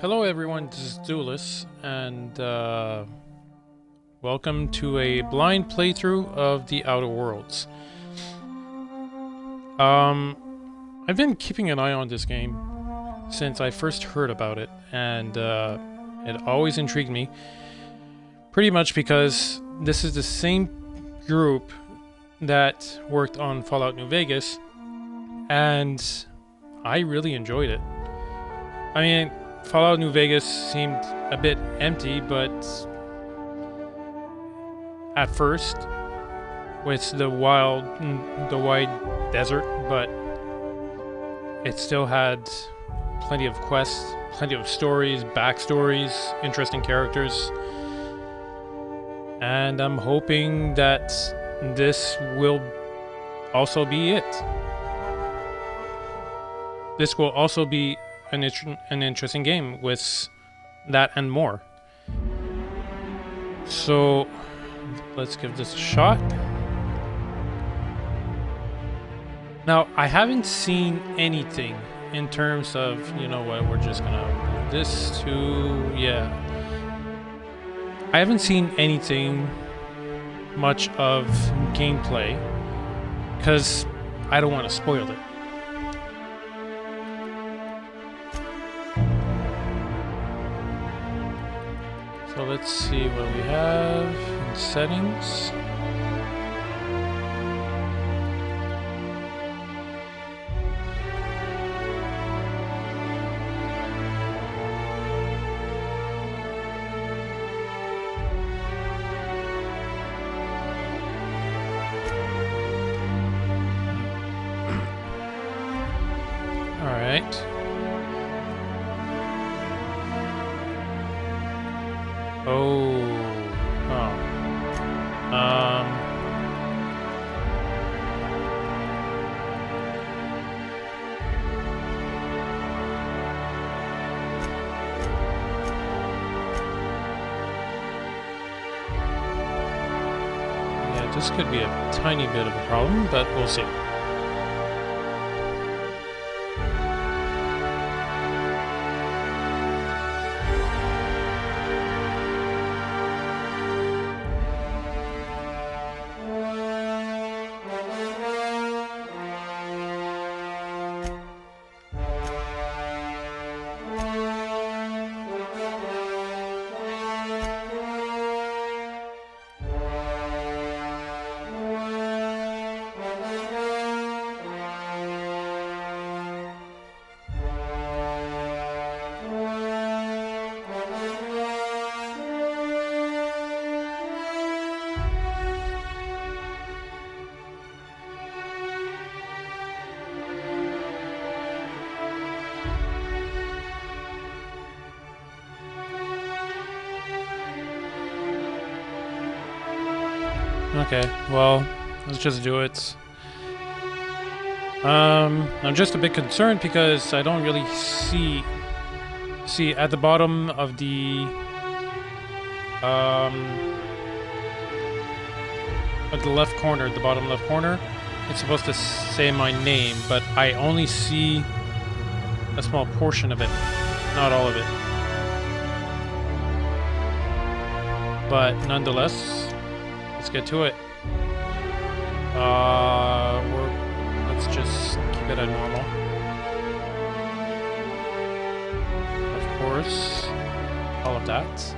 Hello, everyone. This is Duelist, and welcome to a blind playthrough of The Outer Worlds. I've been keeping an eye on this game since I first heard about it, and it always intrigued me. Pretty much because this is the same group that worked on Fallout New Vegas, and I really enjoyed it. I mean, Fallout New Vegas seemed a bit empty, but at first, with the wide desert, but it still had plenty of quests, plenty of stories, backstories, interesting characters, and I'm hoping that this will also be it. This will also be an interesting game with that and more. So let's give this a shot. Now, I haven't seen anything in terms of, you know what, we're just gonna move this to, yeah. I haven't seen anything much of gameplay because I don't want to spoil it. So let's see what we have in settings. All right. Yeah, this could be a tiny bit of a problem, but we'll see. Okay, well, let's just do it. I'm just a bit concerned because I don't really see at the bottom of the at the left corner, the bottom left corner, it's supposed to say my name, but I only see a small portion of it, not all of it. But nonetheless, let's get to it. Let's just keep it at normal. Of course, all of that.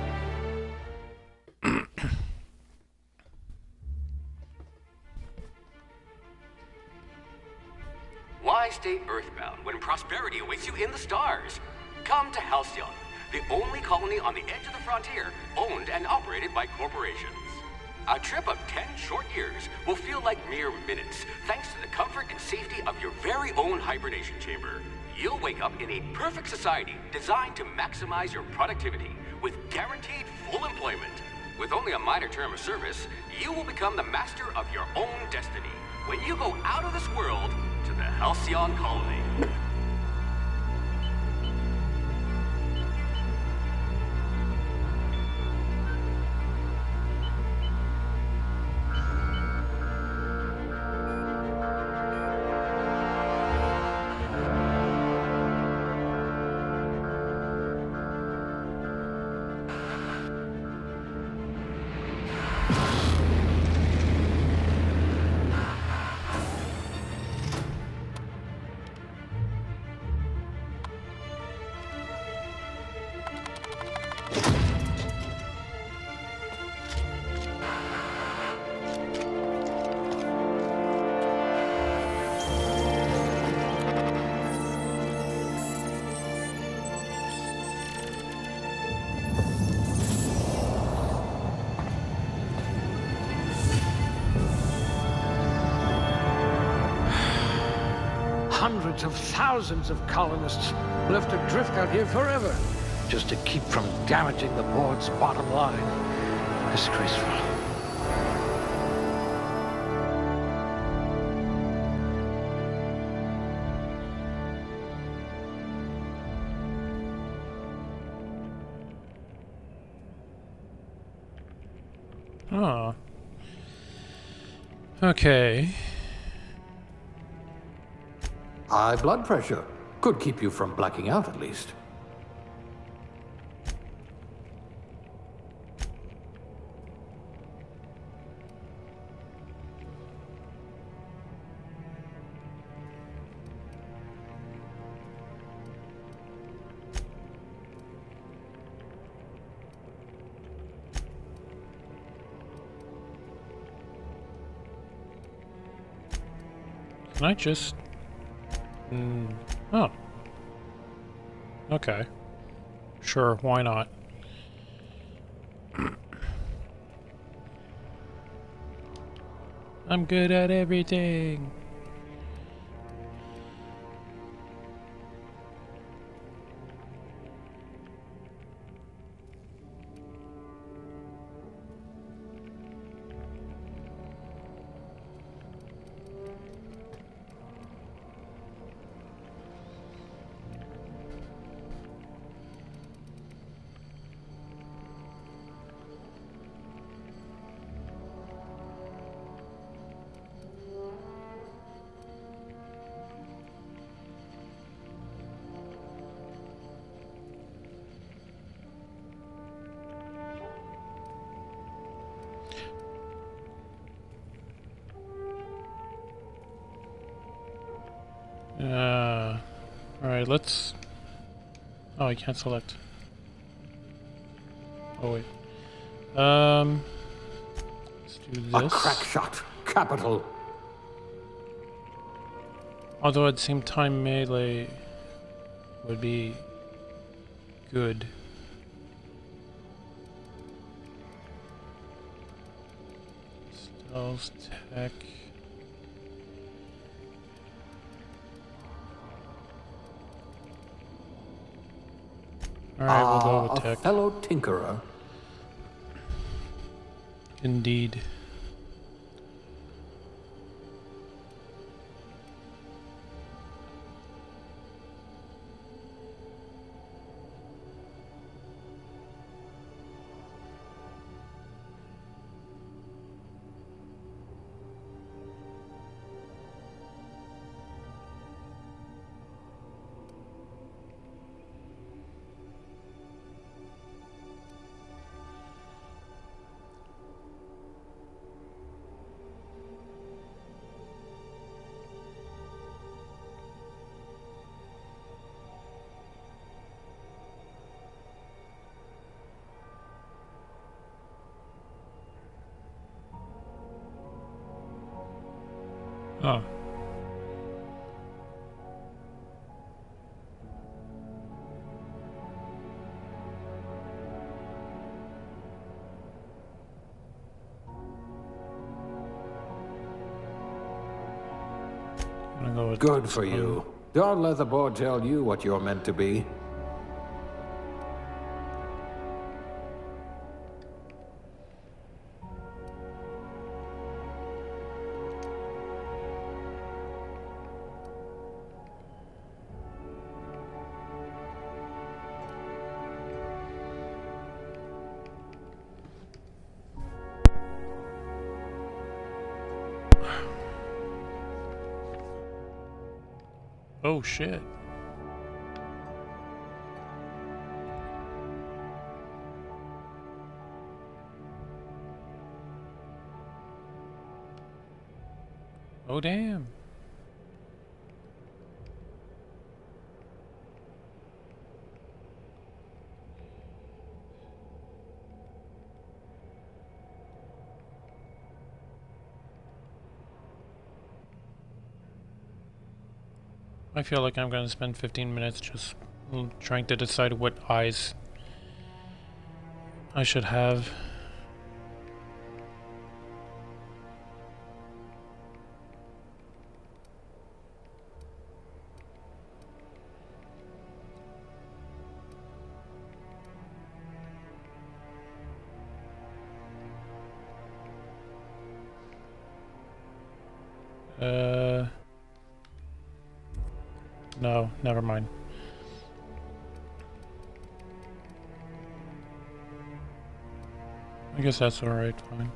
Why stay earthbound when prosperity awaits you in the stars? Come to Halcyon, the only colony on the edge of the frontier, owned and operated by corporations. A trip of 10 short years will feel like mere minutes, thanks to the comfort and safety of your very own hibernation chamber. You'll wake up in a perfect society designed to maximize your productivity with guaranteed full employment. With only a minor term of service, you will become the master of your own destiny when you go out of this world to the Halcyon colony. hordes of thousands of colonists left adrift out here forever, just to keep from damaging the board's bottom line. Disgraceful. Oh. Okay. High blood pressure. Could keep you from blacking out, at least. Can I just... Oh. Okay. Sure, why not? I'm good at everything. Alright, let's... Oh, I can't select. Oh, wait. Let's do this. A crack shot. Capital. Although at the same time, melee would be good. Stealth tech. Alright, we'll go with A tech. fellow tinkerer. Indeed. Oh. I'm gonna go with Good for you. Don't let the board tell you what you're meant to be. Oh shit. Oh damn. I feel like I'm going to spend 15 minutes just trying to decide what eyes I should have. No, never mind. I guess that's alright, fine.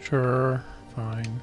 Sure, fine.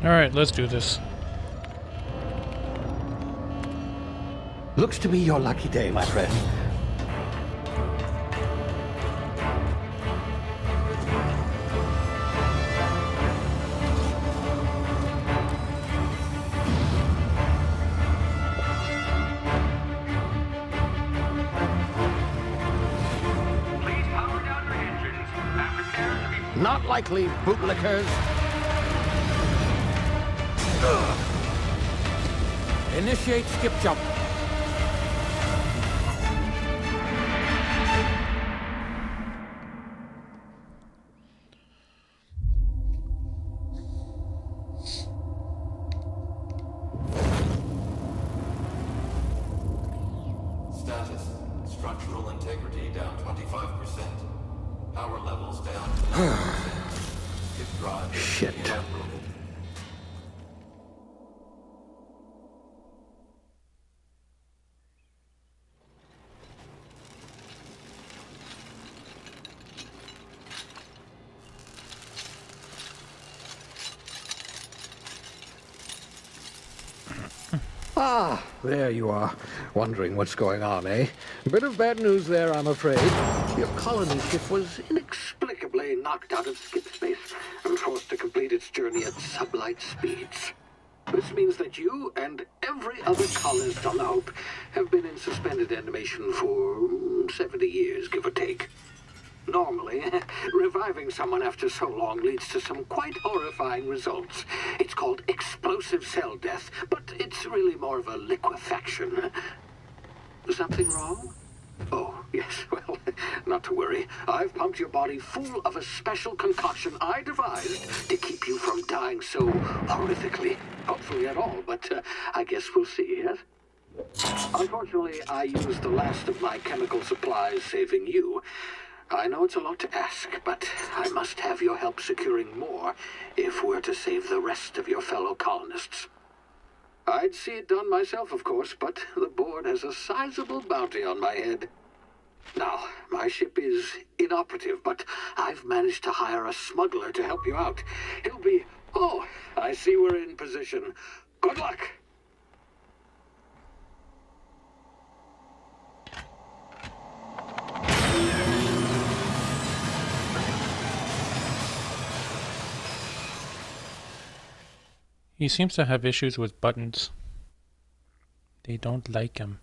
Alright, let's do this. Looks to be your lucky day, my friend. Please power down your engines and prepare to be... Not likely, bootlickers. Initiate skip jump. Status. Structural integrity down 25%. Power levels down 11%. If drive is Shit. inoperable. Ah, there you are. Wondering what's going on, eh? Bit of bad news there, I'm afraid. Your colony ship was inexplicably knocked out of skip space and forced to complete its journey at sublight speeds. This means that you and every other colonist on the Hope have been in suspended animation for 70 years, give or take. Normally, reviving someone after so long leads to some quite horrifying results. It's called explosive cell death, but it's really more of a liquefaction. Something wrong? Oh, yes, well, not to worry. I've pumped your body full of a special concoction I devised to keep you from dying so horrifically. Hopefully at all, but I guess we'll see, yes? Unfortunately, I used the last of my chemical supplies saving you. I know it's a lot to ask, but I must have your help securing more if we're to save the rest of your fellow colonists. I'd see it done myself, of course, but the board has a sizable bounty on my head. Now, my ship is inoperative, but I've managed to hire a smuggler to help you out. He'll be... Oh, I see we're in position. Good luck! He seems to have issues with buttons. They don't like him.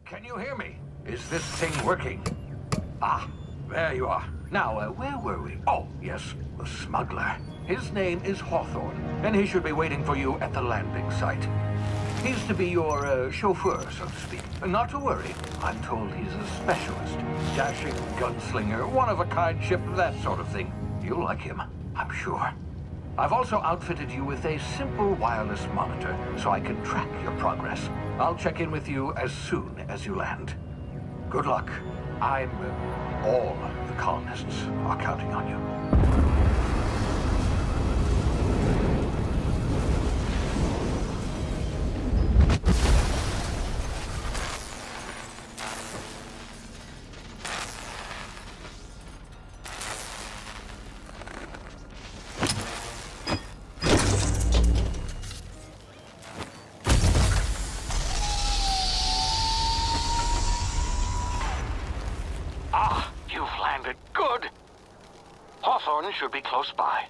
Can you hear me? Is this thing working? Ah, there you are. Now, where were we? Oh, yes, the smuggler. His name is Hawthorne, and he should be waiting for you at the landing site. He's to be your chauffeur, so to speak. Not to worry. I'm told he's a specialist. Dashing gunslinger, one-of-a-kind ship, that sort of thing. You'll like him, I'm sure. I've also outfitted you with a simple wireless monitor, so I can track your progress. I'll check in with you as soon as you land. Good luck. All the colonists are counting on you. Hawthorne should be close by.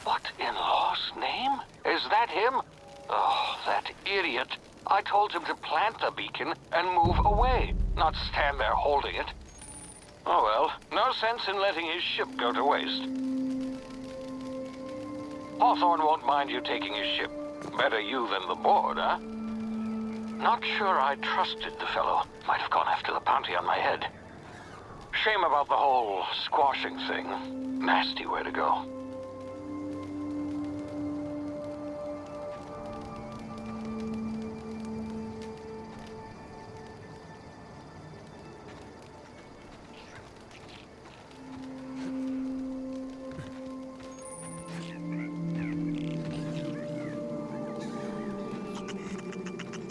What in law's name? Is that him? Oh, that idiot. I told him to plant the beacon and move away, not stand there holding it. Oh well, no sense in letting his ship go to waste. Hawthorne won't mind you taking his ship. Better you than the board, huh? Not sure I trusted the fellow. Might have gone after the bounty on my head. Shame about the whole squashing thing. Nasty way to go.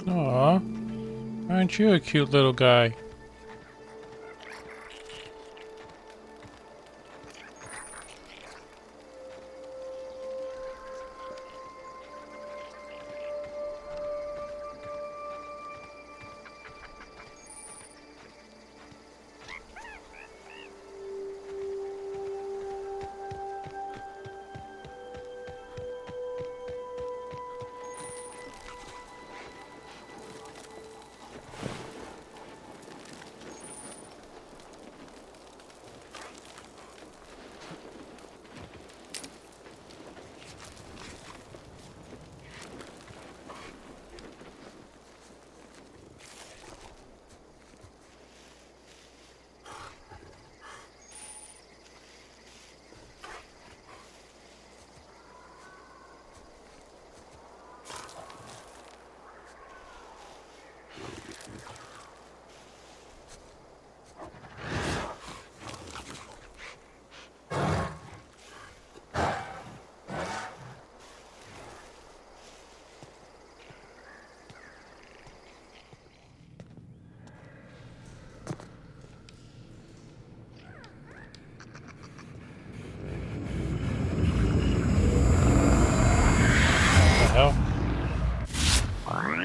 Aw, aren't you a cute little guy?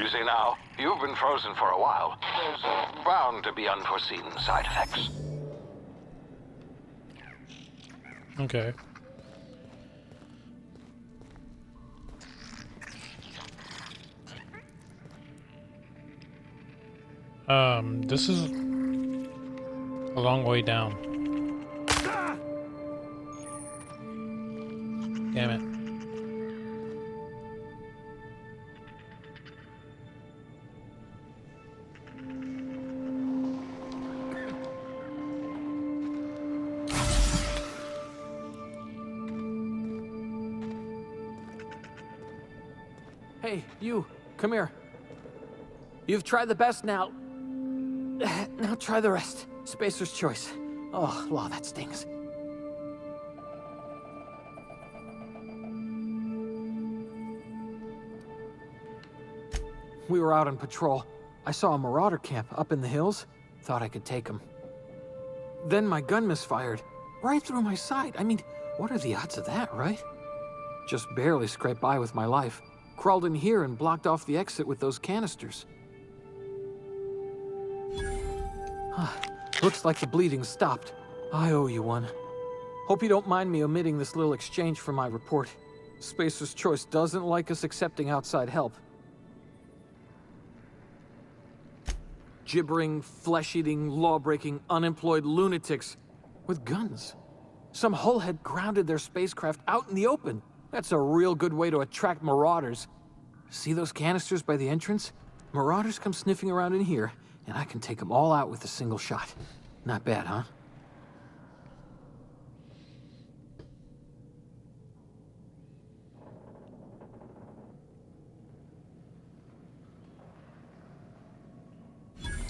Easy now. You've been frozen for a while. There's bound to be unforeseen side effects. Okay. This is a long way down. Damn it. Hey, you, come here. You've tried the best now. Now try the rest. Spacer's choice. Oh, law, that stings. We were out on patrol. I saw a marauder camp up in the hills. Thought I could take him. Then my gun misfired. Right through my side. I mean, what are the odds of that, right? Just barely scraped by with my life. Crawled in here and blocked off the exit with those canisters. Looks like the bleeding stopped. I owe you one. Hope you don't mind me omitting this little exchange from my report. Spacer's Choice doesn't like us accepting outside help. Gibbering, flesh-eating, law-breaking, unemployed lunatics with guns. Some hullhead grounded their spacecraft out in the open. That's a real good way to attract marauders. See those canisters by the entrance? Marauders come sniffing around in here, and I can take them all out with a single shot. Not bad, huh?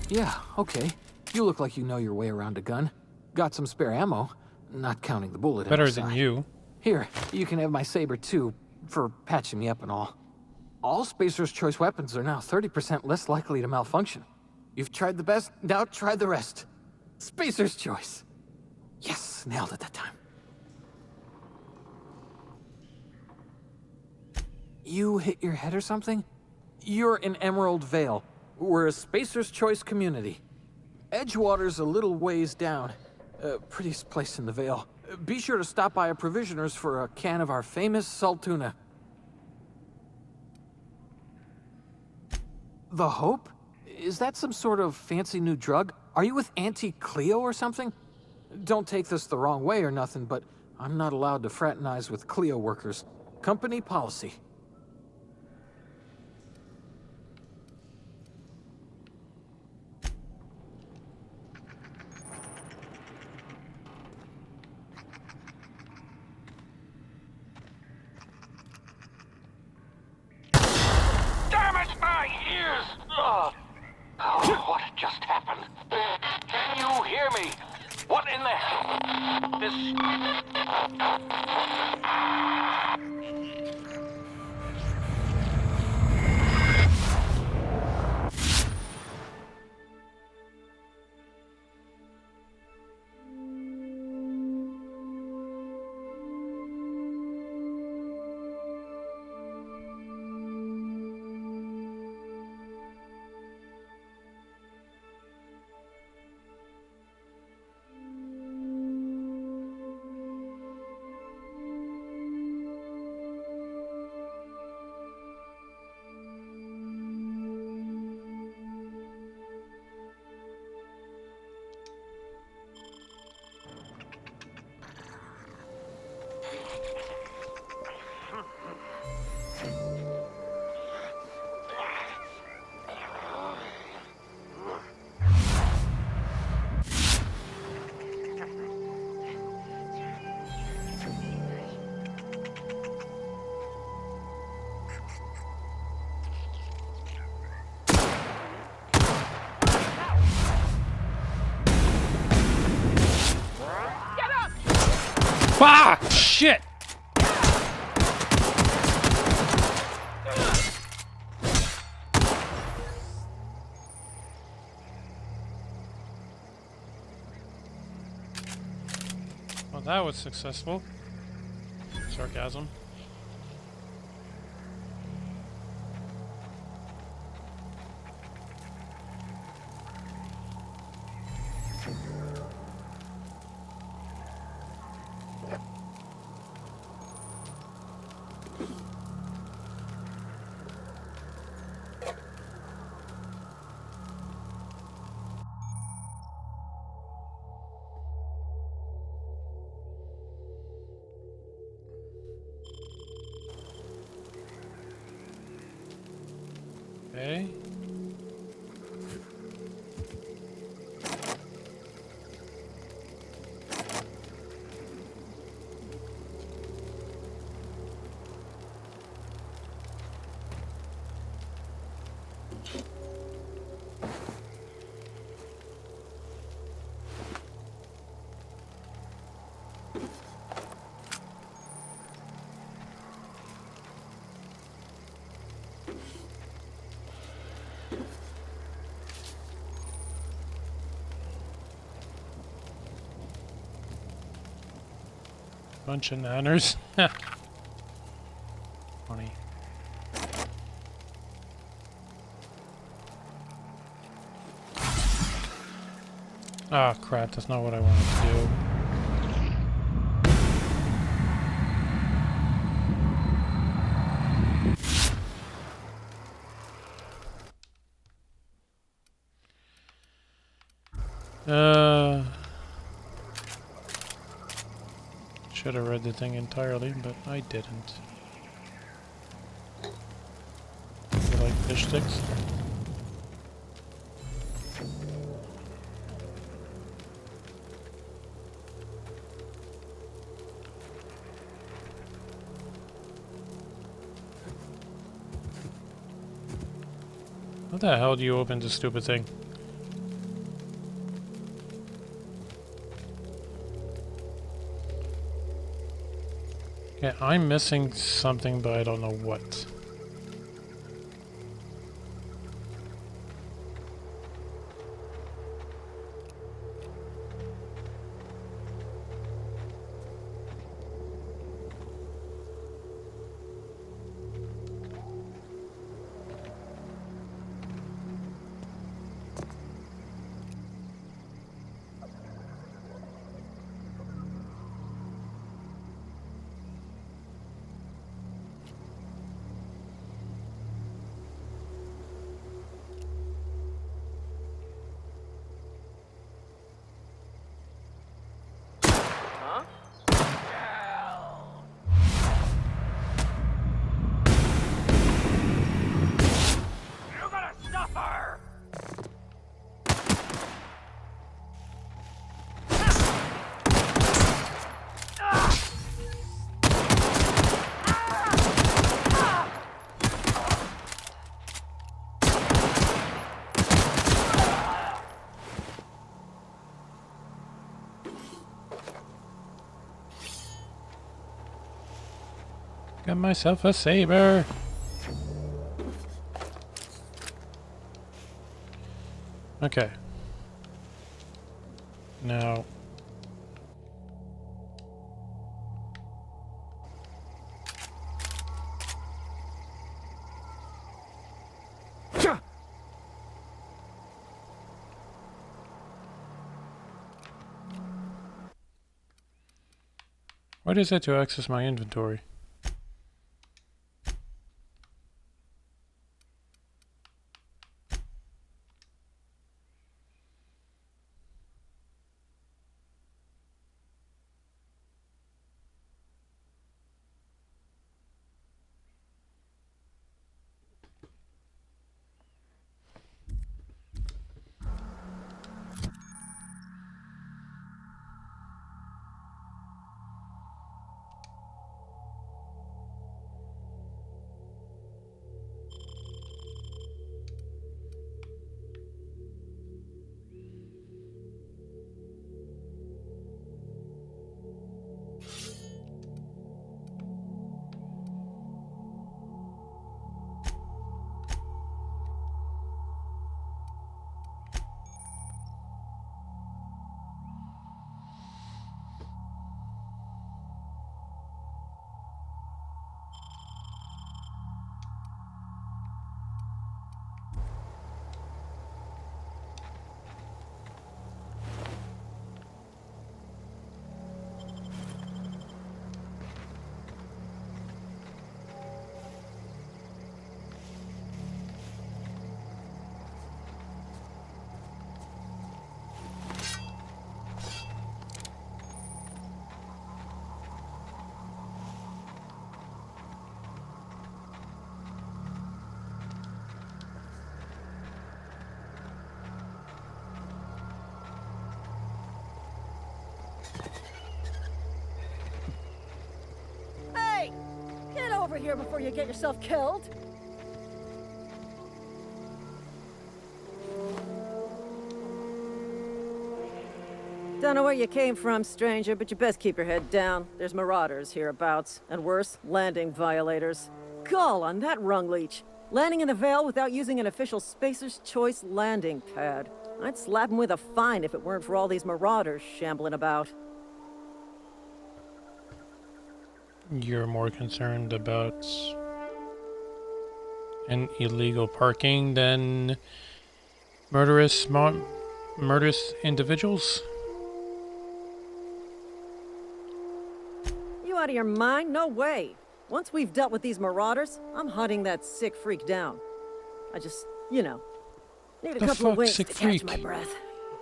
Yeah, okay. You look like you know your way around a gun. Got some spare ammo, not counting the bullet. Better than you. Here, you can have my saber too, for patching me up and all. All Spacer's Choice weapons are now 30% less likely to malfunction. You've tried the best, now try the rest. Spacer's Choice. Yes, nailed it that time. You hit your head or something? You're in Emerald Vale. We're a Spacer's Choice community. Edgewater's a little ways down. Prettiest place in the Vale. Be sure to stop by a provisioner's for a can of our famous salt tuna. The Hope? Is that some sort of fancy new drug? Are you with Auntie Cleo or something? Don't take this the wrong way or nothing, but I'm not allowed to fraternize with Cleo workers. Company policy. Damn it, my ears! Oh, what just happened? Can you hear me? What in the hell? Ah! Shit! Well, that was successful. Sarcasm. Okay. Bunch of nanners. Funny. Ah, crap, that's not what I wanted to do. Should have read the thing entirely, but I didn't. You like fish sticks? How the hell do you open this stupid thing? Okay, I'm missing something, but I don't know what. Got myself a saber. Okay. Now. What is it to access my inventory? over here before you get yourself killed. Don't know where you came from, stranger, but you best keep your head down. There's marauders hereabouts, and worse, landing violators. Gall on that rung leech. Landing in the Vale without using an official Spacer's Choice landing pad. I'd slap him with a fine if it weren't for all these marauders shambling about. You're more concerned about an illegal parking than murderous individuals? You out of your mind? No way. Once we've dealt with these marauders, I'm hunting that sick freak down. I just, you know, need a The couple of fuck, winks to sick catch freak? my breath.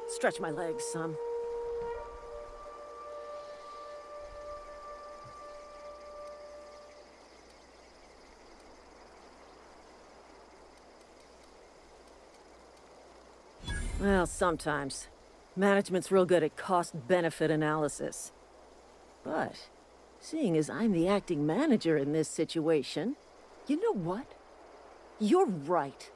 Stretch my legs some. Well, sometimes. Management's real good at cost-benefit analysis. But, seeing as I'm the acting manager in this situation, you know what? You're right.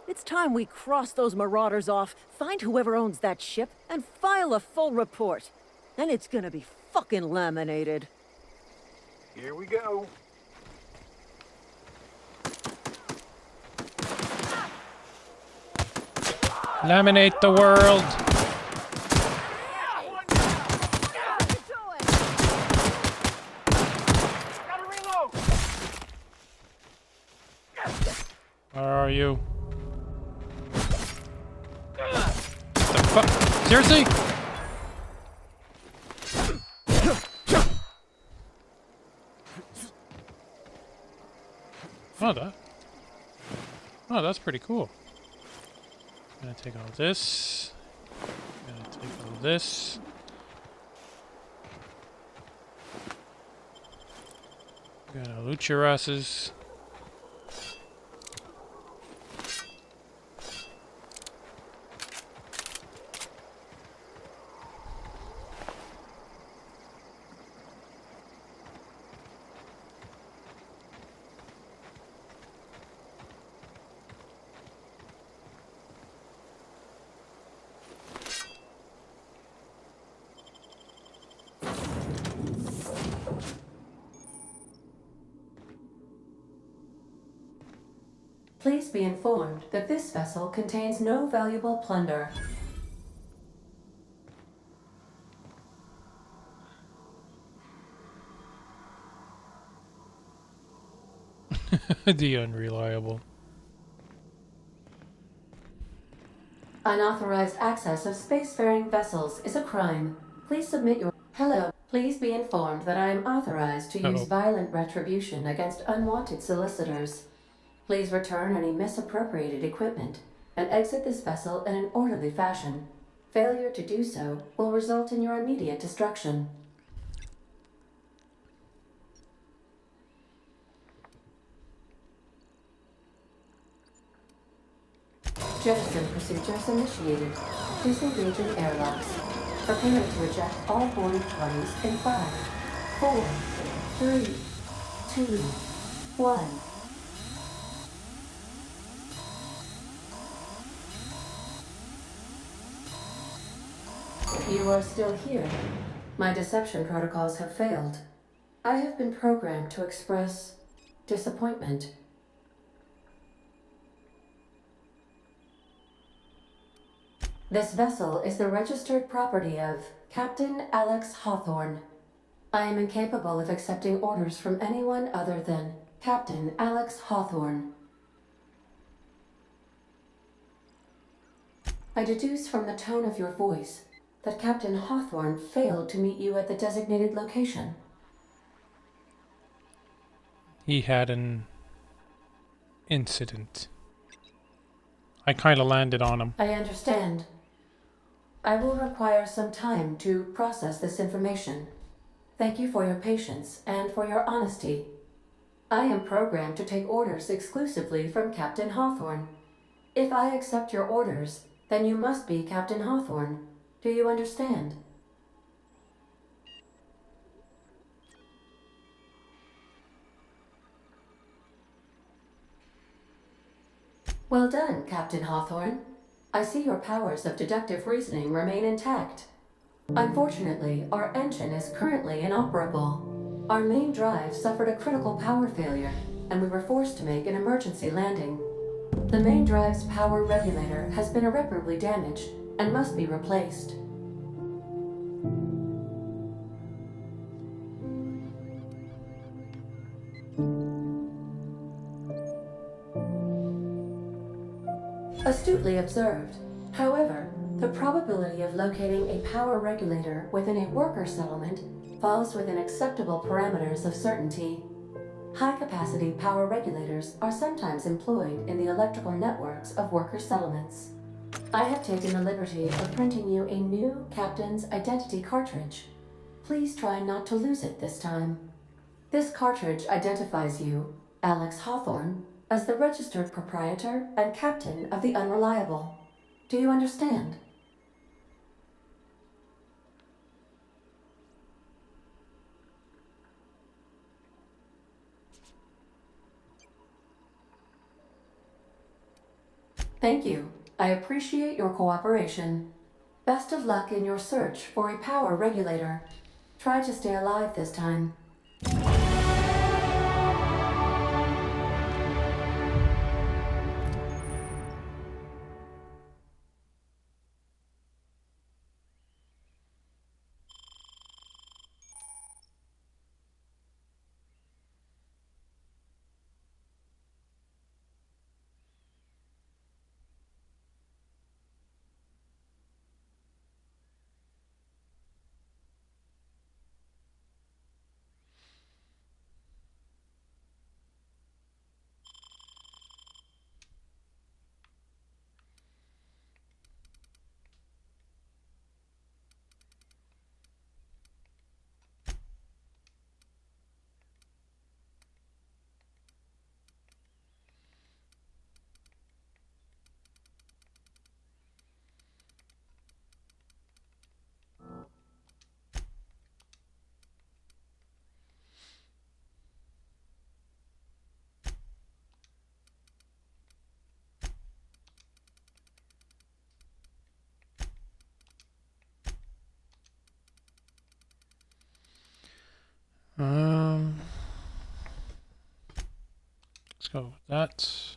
It's time we cross those marauders off, find whoever owns that ship, and file a full report. And it's gonna be fucking laminated. Here we go. Laminate the world. Where are you? The fuck? Seriously? Oh, that's pretty cool. Gonna take all this. Gonna take all this. Gonna loot your asses. Please be informed that this vessel contains no valuable plunder. The unreliable. Unauthorized access of spacefaring vessels is a crime. Please submit your... Hello. Please be informed that I am authorized to use violent retribution against unwanted solicitors. Please return any misappropriated equipment and exit this vessel in an orderly fashion. Failure to do so will result in your immediate destruction. Jettison procedures initiated. Disengaging airlocks. Prepare to eject all boarding parties in 5, 4, 3, 2, 1. You are still here. My deception protocols have failed. I have been programmed to express disappointment. This vessel is the registered property of Captain Alex Hawthorne. I am incapable of accepting orders from anyone other than Captain Alex Hawthorne. I deduce from the tone of your voice that Captain Hawthorne failed to meet you at the designated location. He had an incident. I kind of landed on him. I understand. I will require some time to process this information. Thank you for your patience and for your honesty. I am programmed to take orders exclusively from Captain Hawthorne. If I accept your orders, then you must be Captain Hawthorne. Do you understand? Well done, Captain Hawthorne. I see your powers of deductive reasoning remain intact. Unfortunately, our engine is currently inoperable. Our main drive suffered a critical power failure, and we were forced to make an emergency landing. The main drive's power regulator has been irreparably damaged and must be replaced. Astutely observed. However, the probability of locating a power regulator within a worker settlement falls within acceptable parameters of certainty. High-capacity power regulators are sometimes employed in the electrical networks of worker settlements. I have taken the liberty of printing you a new Captain's Identity cartridge. Please try not to lose it this time. This cartridge identifies you, Alex Hawthorne, as the registered proprietor and captain of the Unreliable. Do you understand? Thank you. I appreciate your cooperation. Best of luck in your search for a power regulator. Try to stay alive this time. Let's go with that.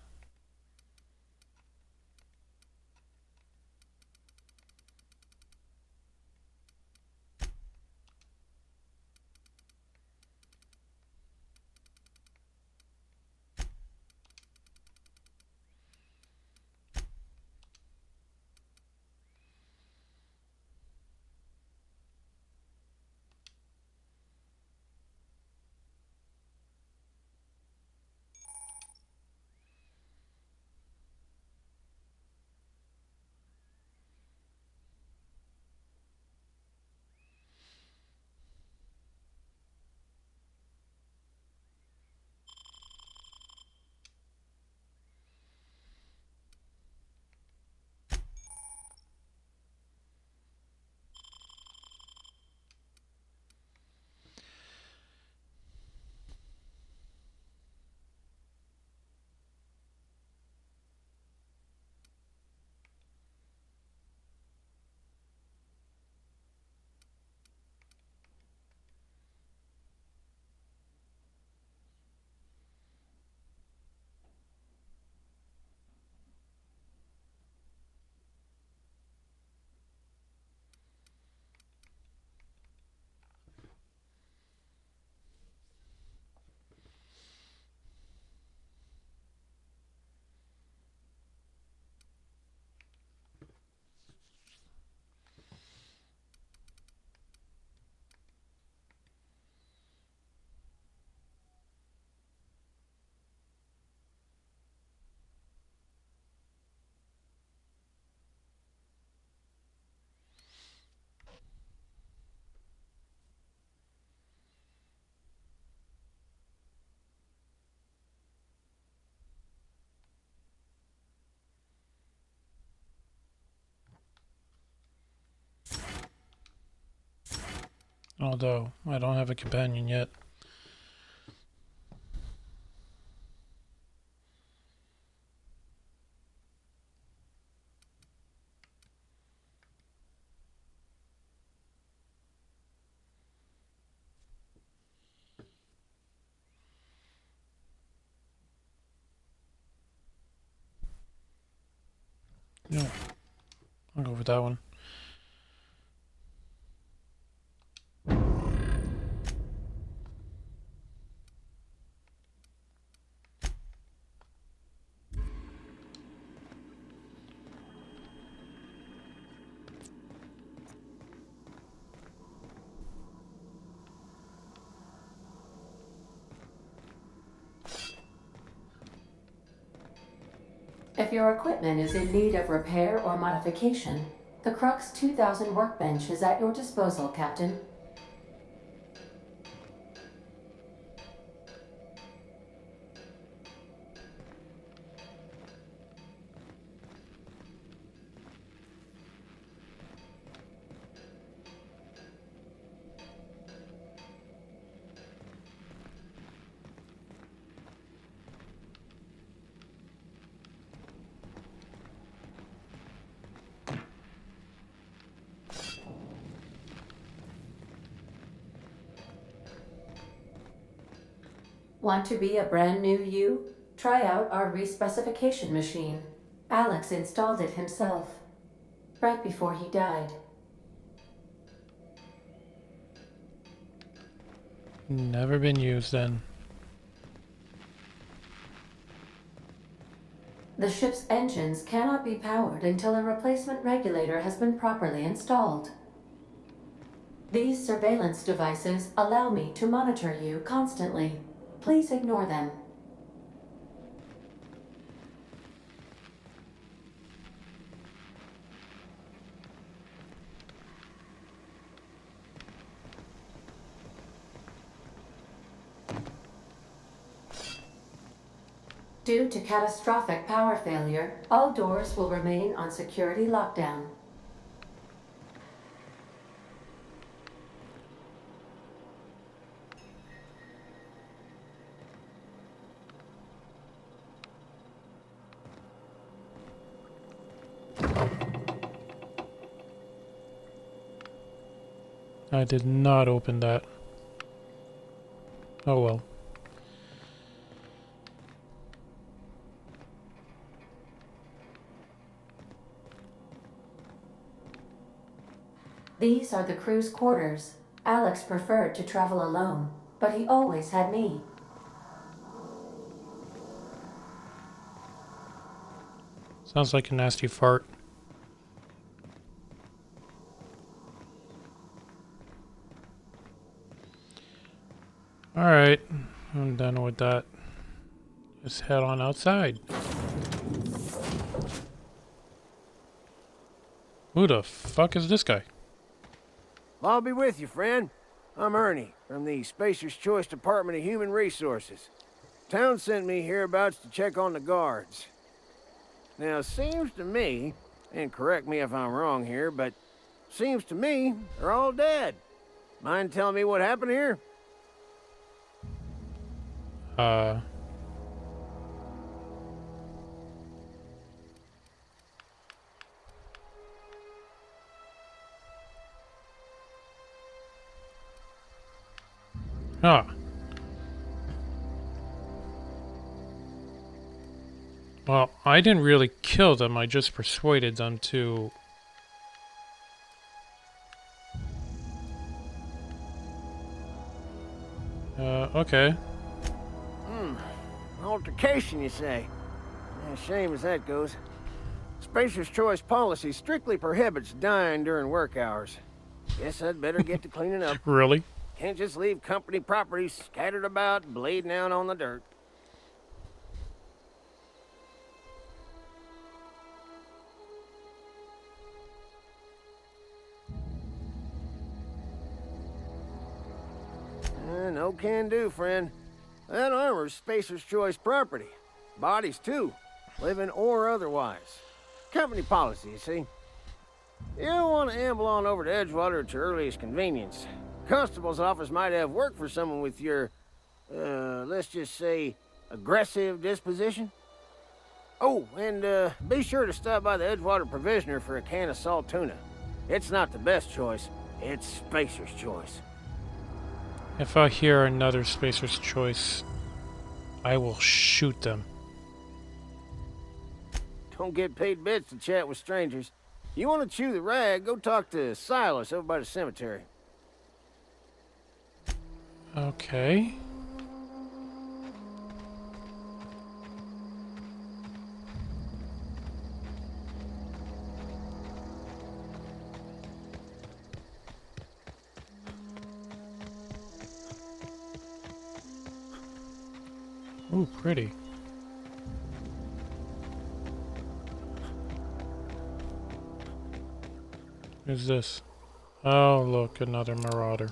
Although I don't have a companion yet. Yeah. I'll go with that one. If your equipment is in need of repair or modification, the Crux 2000 workbench is at your disposal, Captain. Want to be a brand new you? Try out our respecification machine. Alex installed it himself, right before he died. Never been used then. The ship's engines cannot be powered until a replacement regulator has been properly installed. These surveillance devices allow me to monitor you constantly. Please ignore them. Due to catastrophic power failure, all doors will remain on security lockdown. I did not open that. Oh well. These are the crew's quarters. Alex preferred to travel alone, but he always had me. Sounds like a nasty fart. Alright, I'm done with that. Let's head on outside. Who the fuck is this guy? I'll be with you, friend. I'm Ernie, from the Spacer's Choice Department of Human Resources. Town sent me hereabouts to check on the guards. Now, it seems to me, and correct me if I'm wrong here, but seems to me they're all dead. Mind telling me what happened here? Huh. Well, I didn't really kill them, I just persuaded them to... okay. Altercation, you say? Yeah, shame as that goes. Spacer's Choice policy strictly prohibits dying during work hours. Guess I'd better get to cleaning up. Really? Can't just leave company property scattered about, bleeding out on the dirt. No can do, friend. That armor's Spacer's Choice property. Bodies, too. Living or otherwise. Company policy, you see. You don't want to amble on over to Edgewater at your earliest convenience. Constable's office might have work for someone with your, let's just say, aggressive disposition. Oh, and be sure to stop by the Edgewater Provisioner for a can of salt tuna. It's not the best choice. It's Spacer's Choice. If I hear another Spacer's Choice, I will shoot them. Don't get paid bits to chat with strangers. You want to chew the rag, go talk to Silas over by the cemetery. Okay. Ooh, pretty. Who's this? Oh, look, another marauder.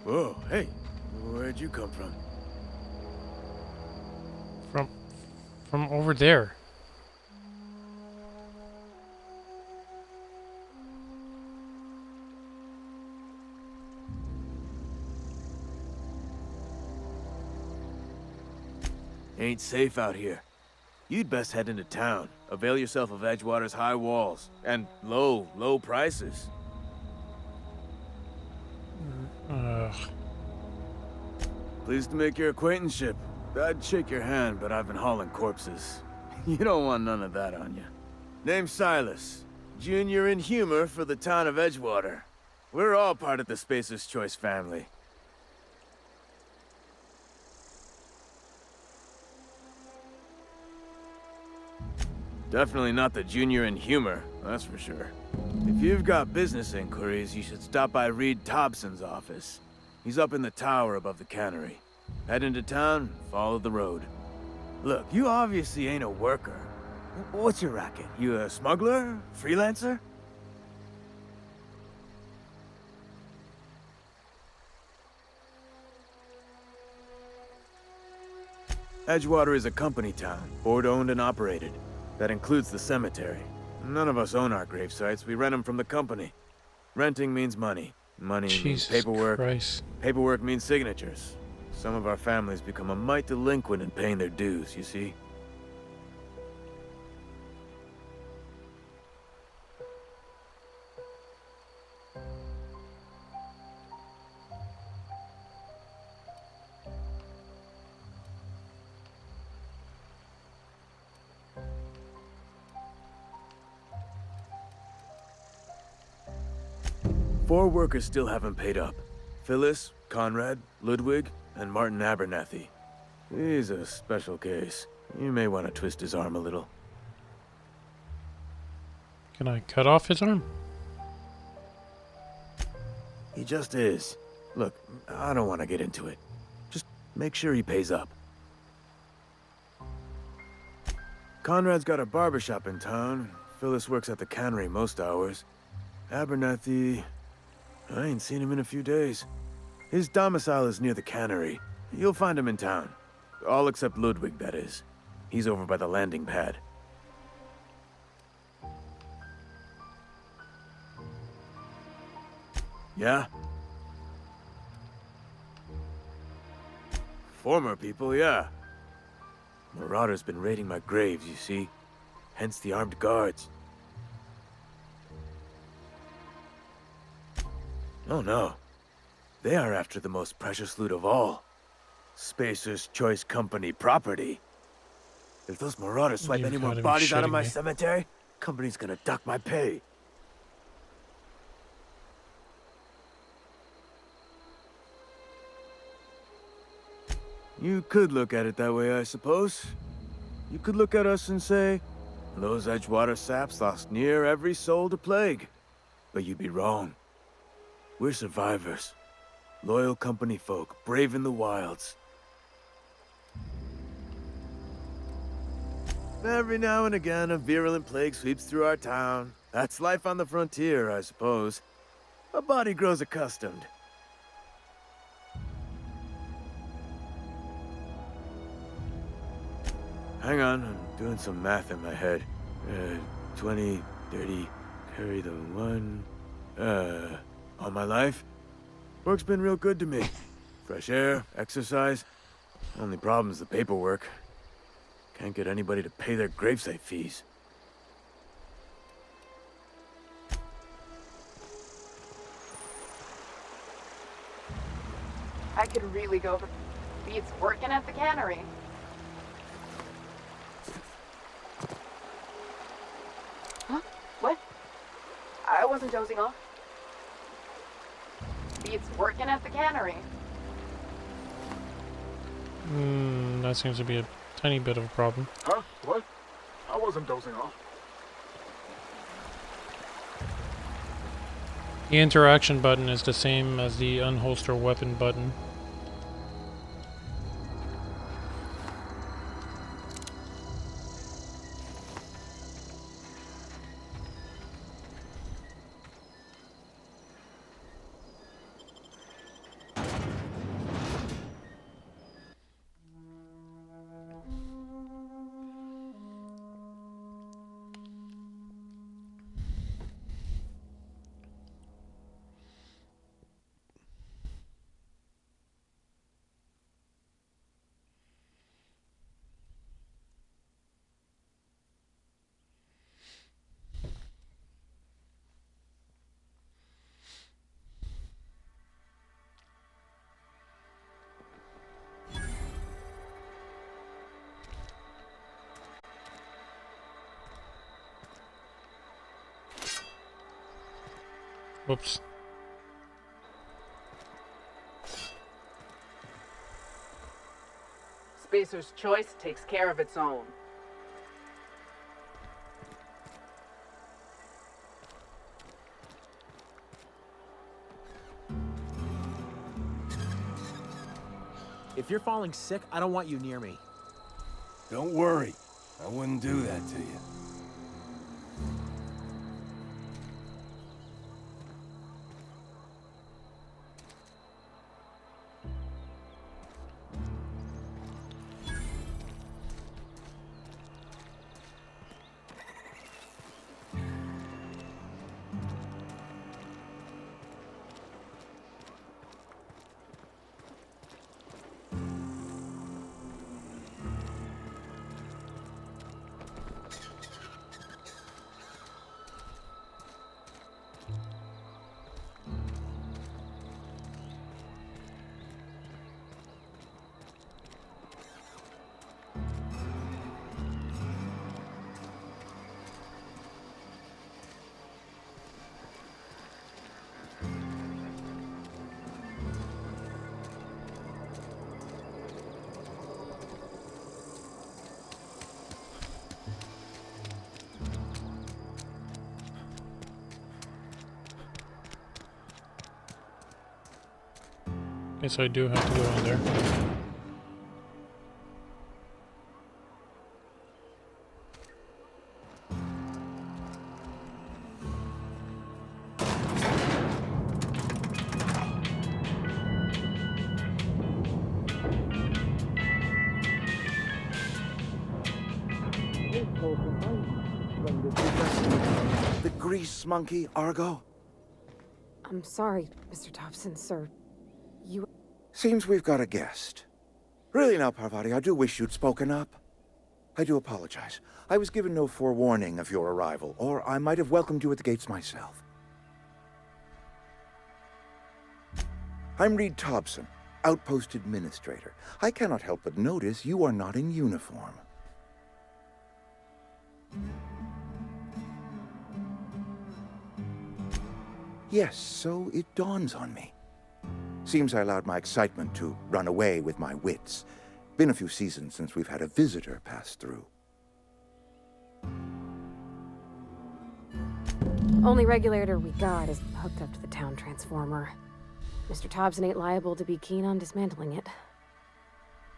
Whoa, hey, where'd you come from? From over there. Ain't safe out here. You'd best head into town. Avail yourself of Edgewater's high walls and low prices. Pleased to make your acquaintanceship. I'd shake your hand, but I've been hauling corpses. You don't want none of that on you. Name's Silas. Junior in humor for the town of Edgewater. We're all part of the Spacer's Choice family. Definitely not the junior in humor, that's for sure. If you've got business inquiries, you should stop by Reed Thompson's office. He's up in the tower above the cannery. Head into town, follow the road. Look, you obviously ain't a worker. What's your racket? You a smuggler? Freelancer? Edgewater is a company town, board-owned and operated. That includes the cemetery. None of us own our grave sites, we rent them from the company. Renting means money. Money means paperwork. Christ. Paperwork means signatures. Some of our families become a mite delinquent in paying their dues, you see? Four workers still haven't paid up. Phyllis, Conrad, Ludwig, and Martin Abernathy. He's a special case. You may want to twist his arm a little. Can I cut off his arm? He just is. Look, I don't want to get into it. Just make sure he pays up. Conrad's got a barbershop in town. Phyllis works at the cannery most hours. Abernathy... I ain't seen him in a few days. His domicile is near the cannery. You'll find him in town. All except Ludwig, that is. He's over by the landing pad. Yeah? Former people, yeah. Marauders been raiding my graves, you see. Hence the armed guards. Oh no. They are after the most precious loot of all. Spacer's Choice Company property. If those marauders swipe any more bodies out of my cemetery, company's gonna duck my pay. You could look at it that way, I suppose. You could look at us and say, those Edgewater saps lost near every soul to plague. But you'd be wrong. We're survivors. Loyal company folk, brave in the wilds. Every now and again, a virulent plague sweeps through our town. That's life on the frontier, I suppose. A body grows accustomed. Hang on, I'm doing some math in my head. 20, 30, carry the 1. All my life? Work's been real good to me. Fresh air, exercise. Only problem's the paperwork. Can't get anybody to pay their gravesite fees. I could really go for beats working at the cannery. Huh? What? I wasn't dozing off. Beats working at the cannery. That seems to be a tiny bit of a problem. Huh? What? I wasn't dozing off. The interaction button is the same as the unholster weapon button. Whoops. Spacer's Choice takes care of its own. If you're falling sick, I don't want you near me. Don't worry. I wouldn't do that to you. Guess I do have to go in there. The grease monkey, Argo? I'm sorry, Mr. Thompson, sir. You... Seems we've got a guest. Really now, Parvati, I do wish you'd spoken up. I do apologize. I was given no forewarning of your arrival, or I might have welcomed you at the gates myself. I'm Reed Thompson, Outpost Administrator. I cannot help but notice you are not in uniform. Yes, so it dawns on me. Seems I allowed my excitement to run away with my wits. Been a few seasons since we've had a visitor pass through. Only regulator we got is hooked up to the town transformer. Mr. Thompson ain't liable to be keen on dismantling it.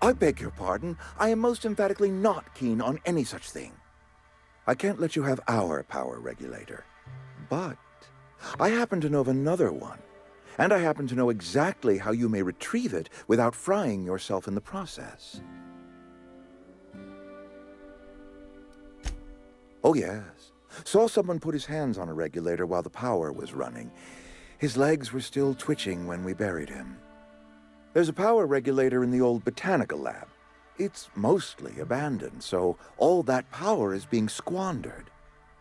I beg your pardon. I am most emphatically not keen on any such thing. I can't let you have our power regulator. But I happen to know of another one. And I happen to know exactly how you may retrieve it without frying yourself in the process. Oh, yes. Saw someone put his hands on a regulator while the power was running. His legs were still twitching when we buried him. There's a power regulator in the old botanical lab. It's mostly abandoned, so all that power is being squandered.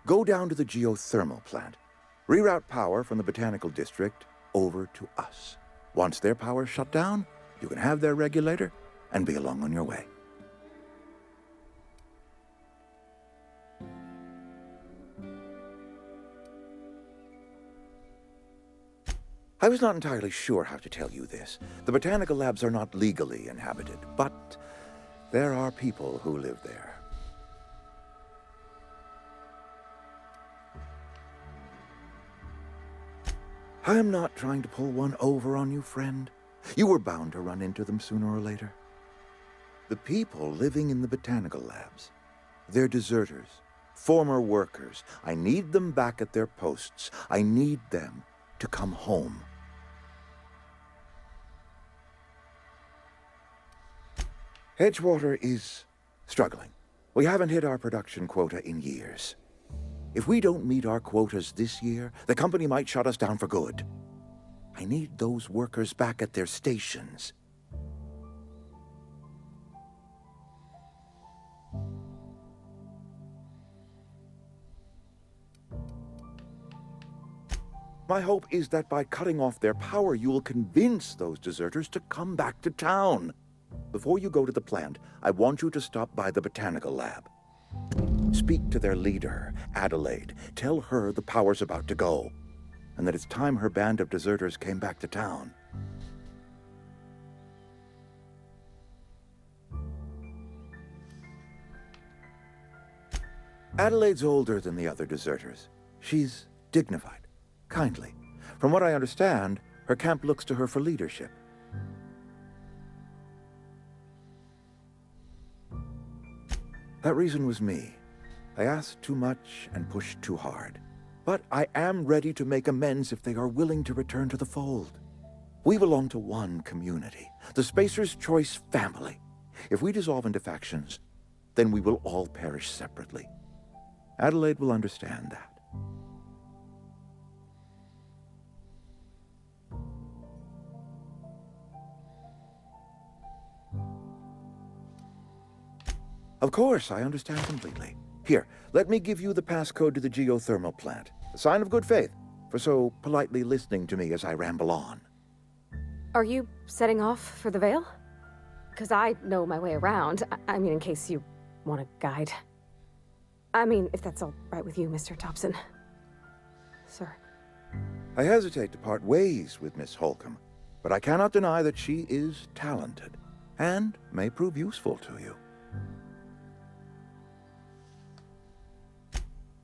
Go down to the geothermal plant. Reroute power from the botanical district over to us. Once their power's shut down, you can have their regulator and be along on your way. I was not entirely sure how to tell you this. The botanical labs are not legally inhabited, but there are people who live there. I am not trying to pull one over on you, friend. You were bound to run into them sooner or later. The people living in the botanical labs, they're deserters, former workers. I need them back at their posts. I need them to come home. Edgewater is struggling. We haven't hit our production quota in years. If we don't meet our quotas this year, the company might shut us down for good. I need those workers back at their stations. My hope is that by cutting off their power, you will convince those deserters to come back to town. Before you go to the plant, I want you to stop by the botanical lab. Speak to their leader, Adelaide. Tell her the power's about to go, and that it's time her band of deserters came back to town. Adelaide's older than the other deserters. She's dignified, kindly. From what I understand, her camp looks to her for leadership. That reason was me. I asked too much and pushed too hard. But I am ready to make amends if they are willing to return to the fold. We belong to one community, the Spacer's Choice family. If we dissolve into factions, then we will all perish separately. Adelaide will understand that. Of course, I understand completely. Here, let me give you the passcode to the geothermal plant. A sign of good faith, for so politely listening to me as I ramble on. Are you setting off for the Vale? Because I know my way around. I mean, in case you want a guide. I mean, if that's all right with you, Mr. Thompson. Sir. I hesitate to part ways with Miss Holcomb, but I cannot deny that she is talented, and may prove useful to you.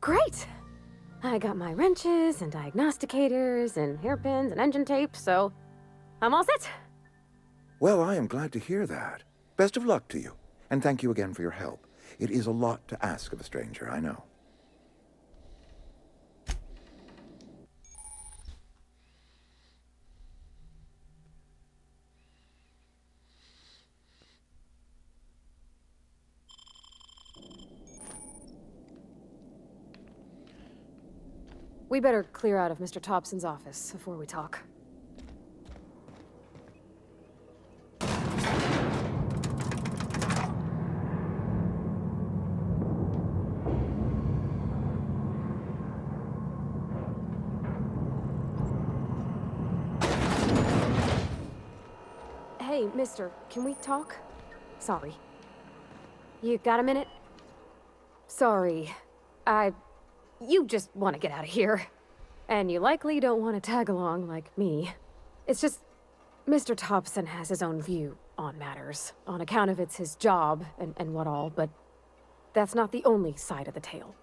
Great! I got my wrenches and diagnosticators and hairpins and engine tape, so I'm all set. Well, I am glad to hear that. Best of luck to you, and thank you again for your help. It is a lot to ask of a stranger, I know. We better clear out of Mr. Thompson's office before we talk. Hey, mister, can we talk? Sorry. You got a minute? Sorry. You just want to get out of here. And you likely don't want to tag along like me. It's just, Mr. Thompson has his own view on matters, on account of it's his job and what all, but that's not the only side of the tale.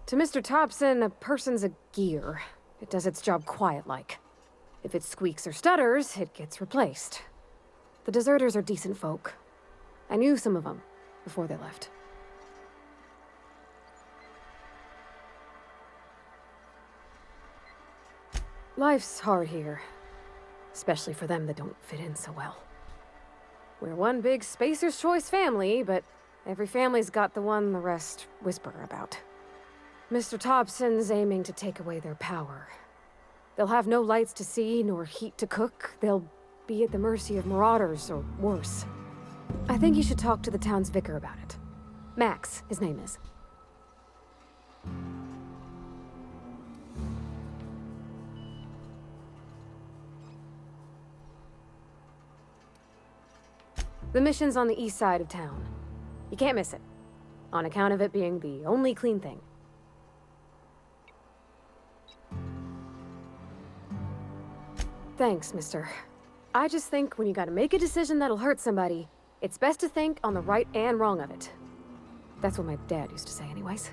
To Mr. Thompson, a person's a gear. It does its job quiet-like. If it squeaks or stutters, it gets replaced. The deserters are decent folk. I knew some of them before they left. Life's hard here, especially for them that don't fit in so well. We're one big Spacer's Choice family, but every family's got the one the rest whisper about. Mr. Thompson's aiming to take away their power. They'll have no lights to see, nor heat to cook. They'll be at the mercy of marauders, or worse. I think you should talk to the town's vicar about it. Max, his name is. The mission's on the east side of town. You can't miss it, on account of it being the only clean thing. Thanks, mister. I just think when you gotta make a decision that'll hurt somebody, it's best to think on the right and wrong of it. That's what my dad used to say anyways.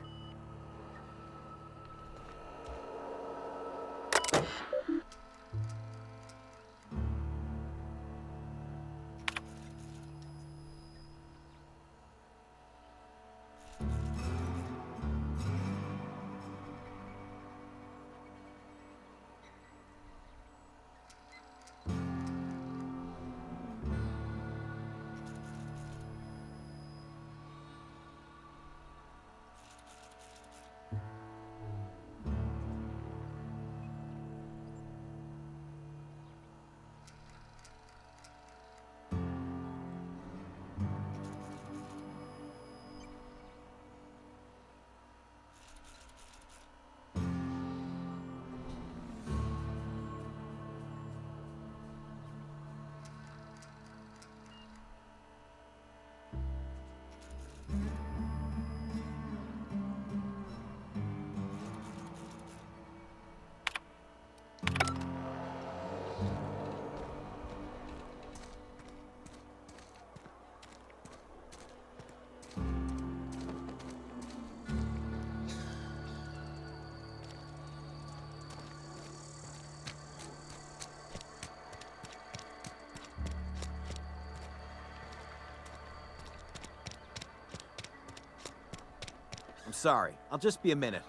I'm sorry. I'll just be a minute.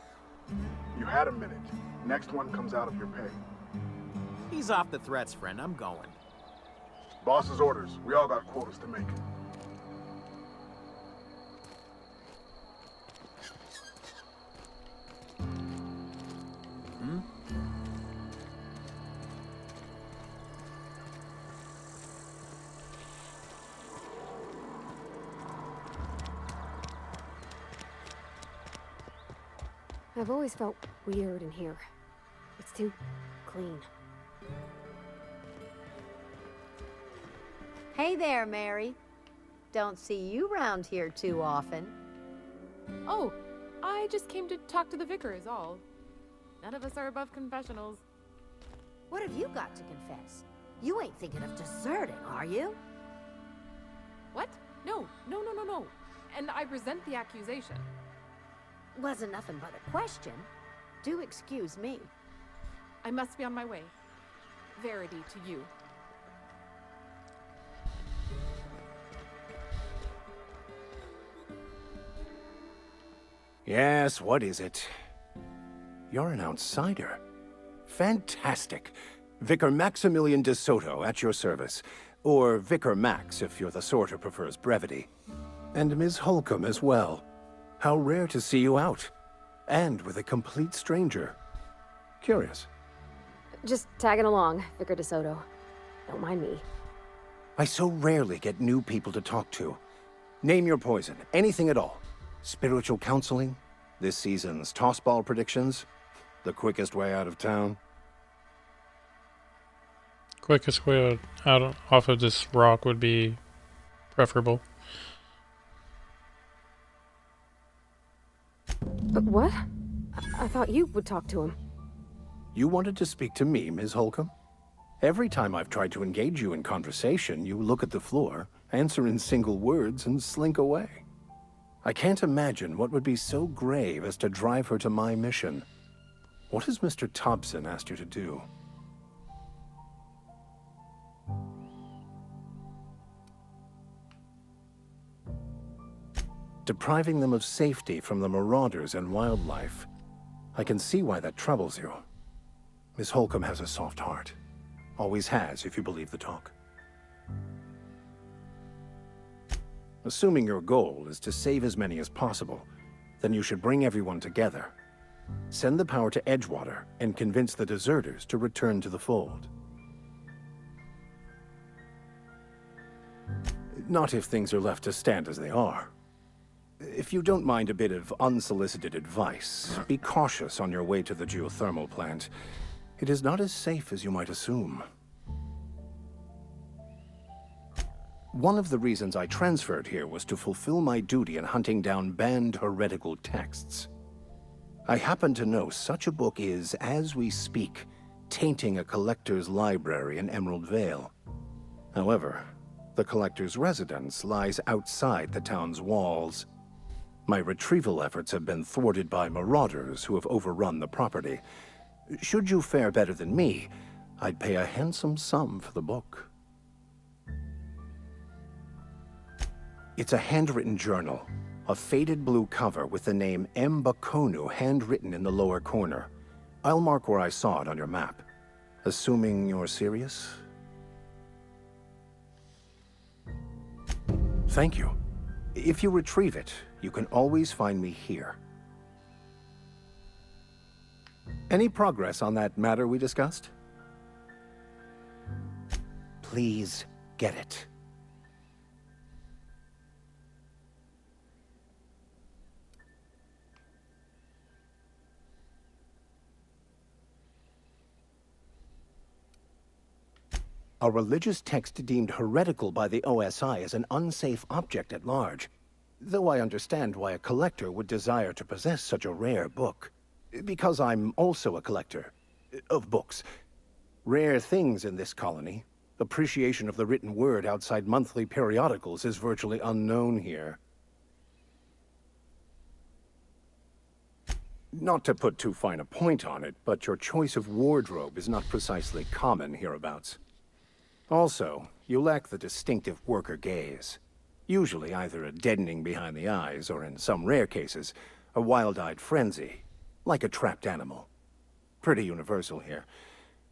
You had a minute. Next one comes out of your pay. Ease off the threats, friend. I'm going. Boss's orders. We all got quotas to make. I've always felt weird in here. It's too clean. Hey there, Mary. Don't see you round here too often. Oh, I just came to talk to the vicar is all. None of us are above confessionals. What have you got to confess? You ain't thinking of deserting, are you? What? No. And I resent the accusation. Wasn't nothing but a question. Do excuse me. I must be on my way. Verity to you. Yes, what is it? you're an outsider. Fantastic. Vicar Maximilian de Soto at your service. Or Vicar Max, if you're the sort who prefers brevity. And Ms. Holcomb as well. How rare to see you out. And with a complete stranger. Curious. Just tagging along, Vicar DeSoto. Don't mind me. I so rarely get new people to talk to. Name your poison, anything at all. Spiritual counseling? This season's tossball predictions? The quickest way out of town? Quickest way out off of this rock would be preferable. But what? I thought you would talk to him. You wanted to speak to me, Ms. Holcomb? Every time I've tried to engage you in conversation, you look at the floor, answer in single words, and slink away. I can't imagine what would be so grave as to drive her to my mission. What has Mr. Thompson asked you to do? Depriving them of safety from the marauders and wildlife. I can see why that troubles you. Miss Holcomb has a soft heart. Always has, if you believe the talk. Assuming your goal is to save as many as possible, then you should bring everyone together. Send the power to Edgewater and convince the deserters to return to the fold. Not if things are left to stand as they are. If you don't mind a bit of unsolicited advice, be cautious on your way to the geothermal plant. It is not as safe as you might assume. One of the reasons I transferred here was to fulfill my duty in hunting down banned heretical texts. I happen to know such a book is, as we speak, tainting a collector's library in Emerald Vale. However, the collector's residence lies outside the town's walls. My retrieval efforts have been thwarted by marauders who have overrun the property. Should you fare better than me, I'd pay a handsome sum for the book. It's a handwritten journal, a faded blue cover with the name M. Bakonu handwritten in the lower corner. I'll mark where I saw it on your map. Assuming you're serious? Thank you. If you retrieve it, you can always find me here. Any progress on that matter we discussed? Please get it. A religious text deemed heretical by the OSI is an unsafe object at large, though I understand why a collector would desire to possess such a rare book. Because I'm also a collector of books. Rare things in this colony. Appreciation of the written word outside monthly periodicals is virtually unknown here. Not to put too fine a point on it, but your choice of wardrobe is not precisely common hereabouts. Also, you lack the distinctive worker gaze. Usually either a deadening behind the eyes, or in some rare cases, a wild-eyed frenzy, like a trapped animal. Pretty universal here,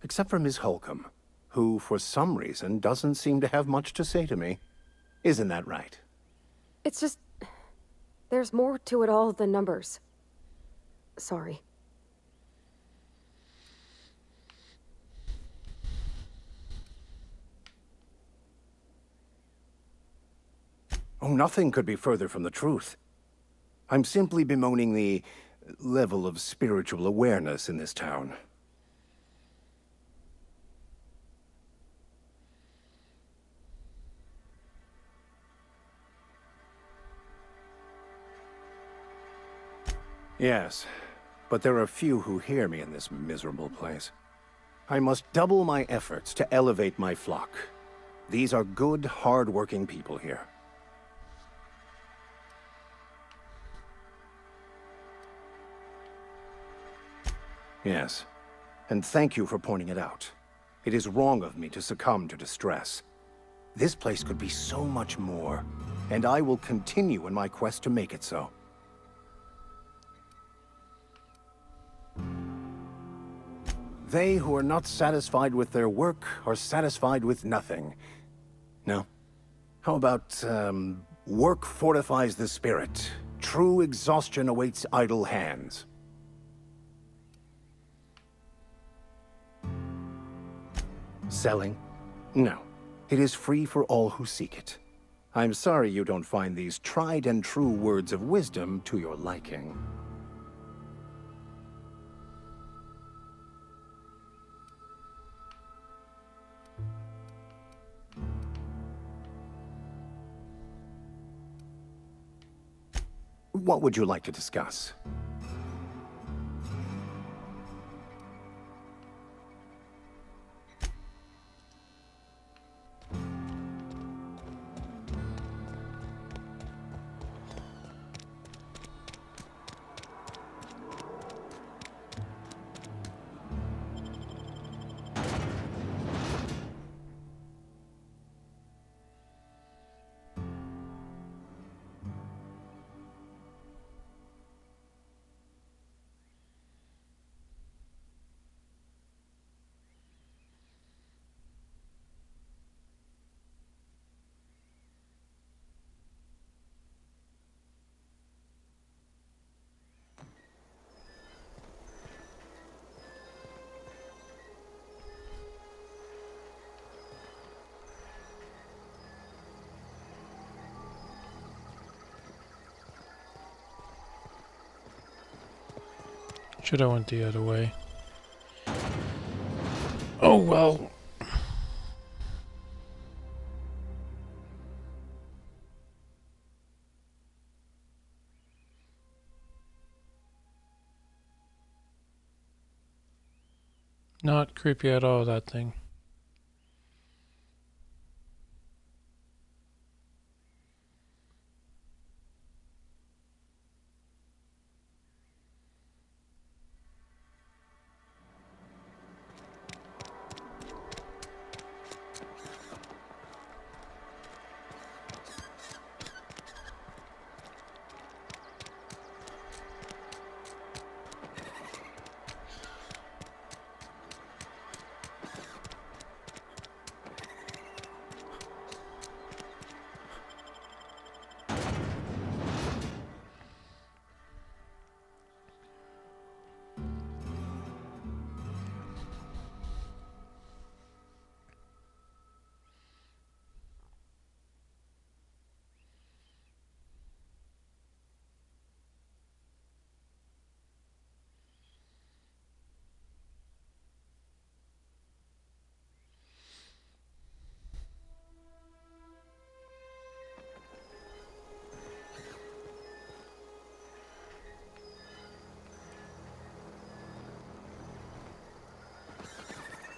except for Ms. Holcomb, who, for some reason, doesn't seem to have much to say to me. Isn't that right? It's just... there's more to it all than numbers. Sorry. Oh, nothing could be further from the truth. I'm simply bemoaning the level of spiritual awareness in this town. Yes, but there are few who hear me in this miserable place. I must double my efforts to elevate my flock. These are good, hard-working people here. Yes, and thank you for pointing it out. It is wrong of me to succumb to distress. This place could be so much more, and I will continue in my quest to make it so. They who are not satisfied with their work are satisfied with nothing. No? How about, work fortifies the spirit. True exhaustion awaits idle hands. Selling? No. It is free for all who seek it. I'm sorry you don't find these tried and true words of wisdom to your liking. What would you like to discuss? Should have went the other way. Oh well. Not creepy at all, that thing.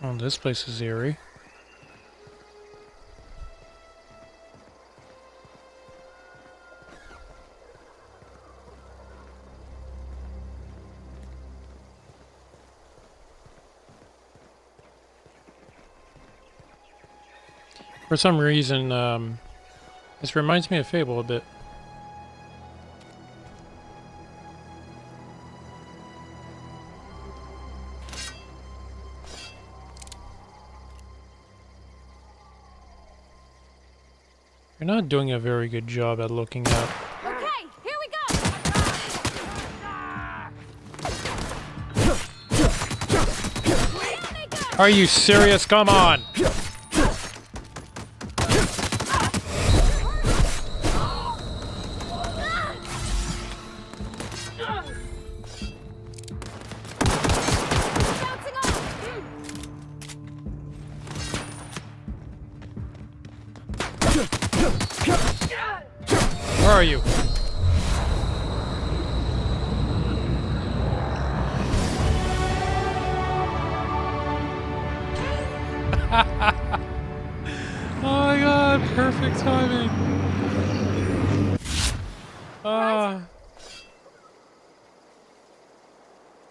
Oh, this place is eerie. For some reason, this reminds me of Fable a bit. You're not doing a very good job at looking out. Okay, here we go! Are you serious? Come on! Where are you? Oh my god, perfect timing.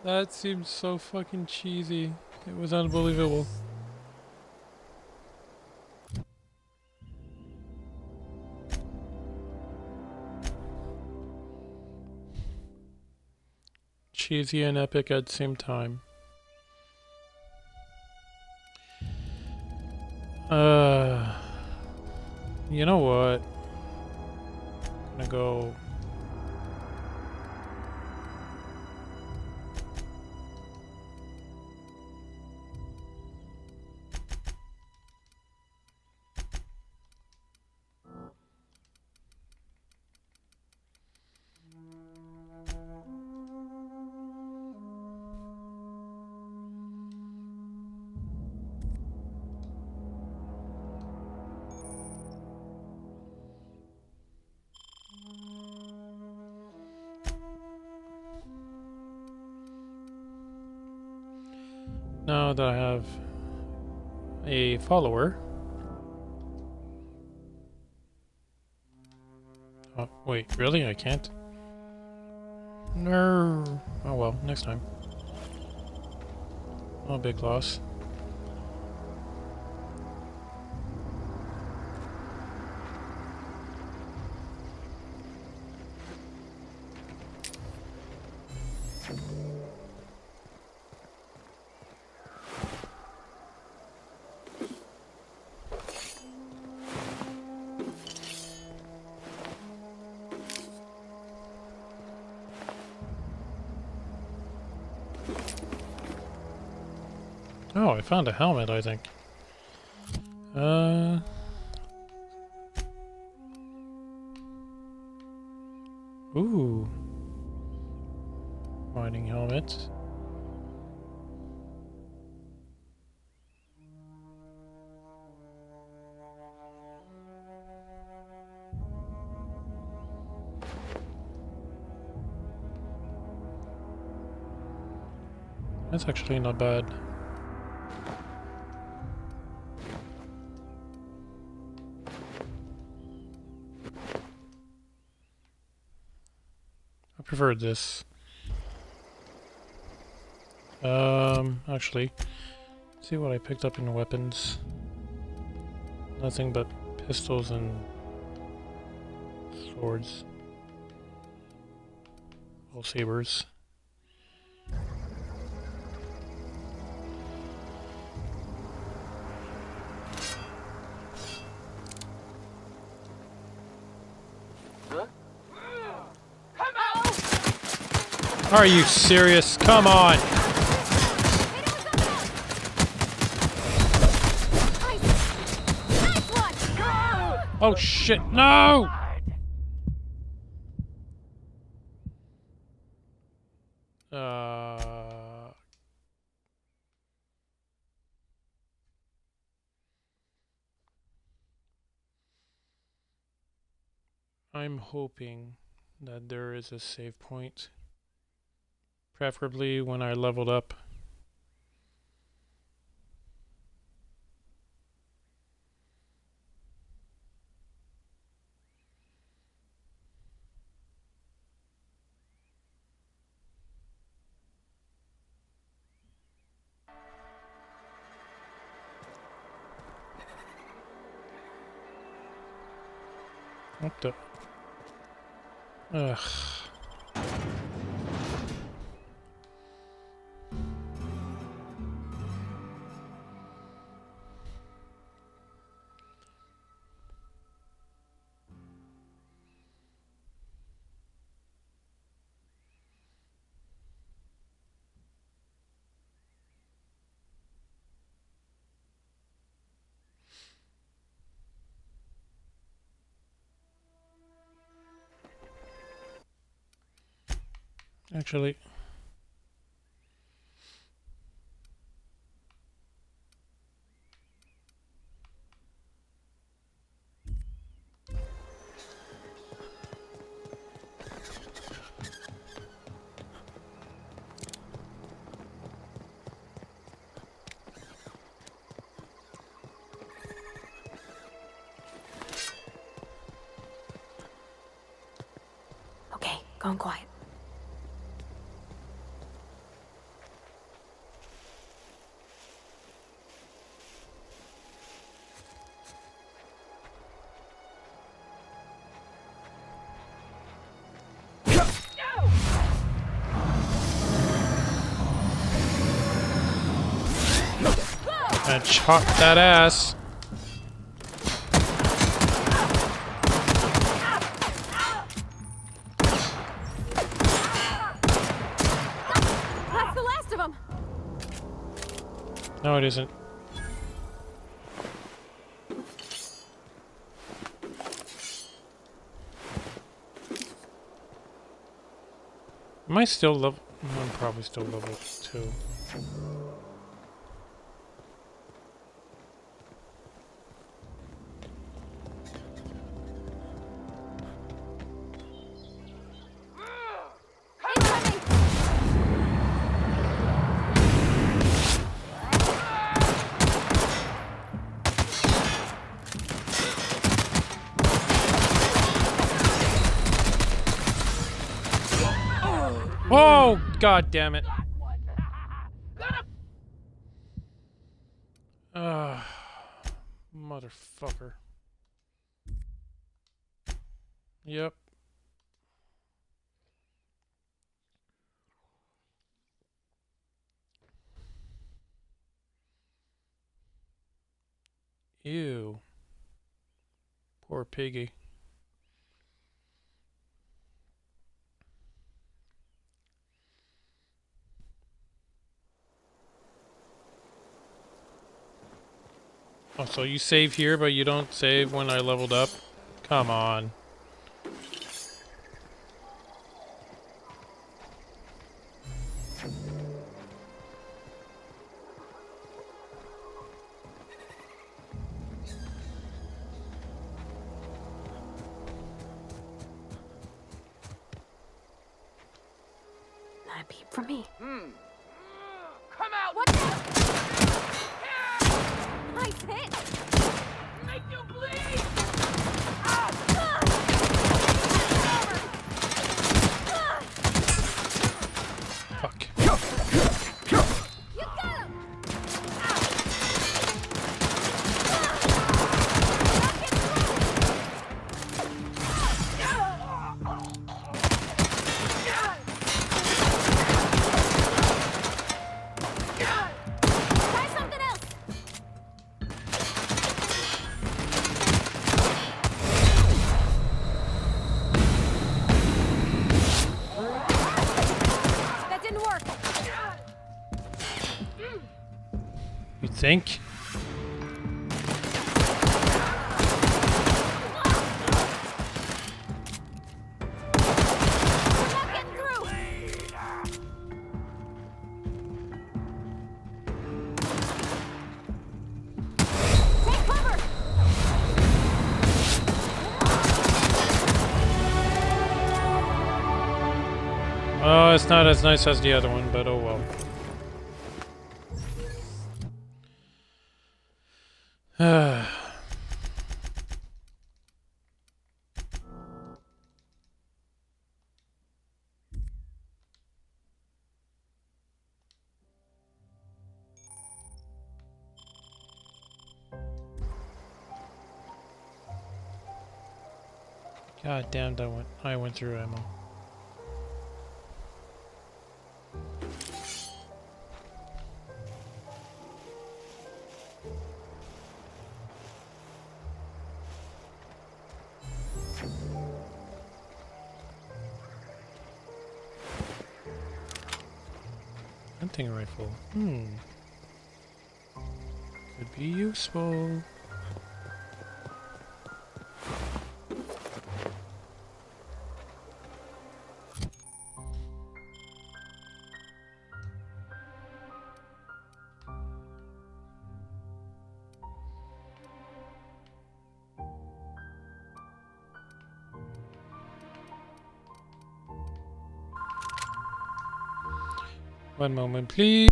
That seemed so fucking cheesy. It was unbelievable. Cheesy and epic at the same time. You know what? I'm gonna go. Now that I have a follower. Oh, wait, really? I can't? No. Oh well, next time. Oh, big loss. Oh, I found a helmet, I think. Ooh. Mining helmet. That's actually not bad. I preferred this. Actually, see what I picked up in weapons. Nothing but pistols and swords. All sabers. Are you serious? Come on! Oh shit, no! I'm hoping that there is a save point. Preferably when I leveled up. What the? Ugh. Actually, Okay, gone quiet. and chop that ass. No, it isn't. Am I still level? I'm probably still level 2. Oh, god damn it. Motherfucker. Yep. Ew. Poor piggy. Oh, so you save here, but you don't save when I leveled up? Come on. Not a peep from me. Come out! What the? Nice hit! Make you bleed! Fuck. You got him! Try something else! That didn't work. You think? Not getting through. Take cover. Oh, it's not as nice as the other one, but oh well. God damn, I went through ammo. Hunting rifle. Could be useful. One moment, please.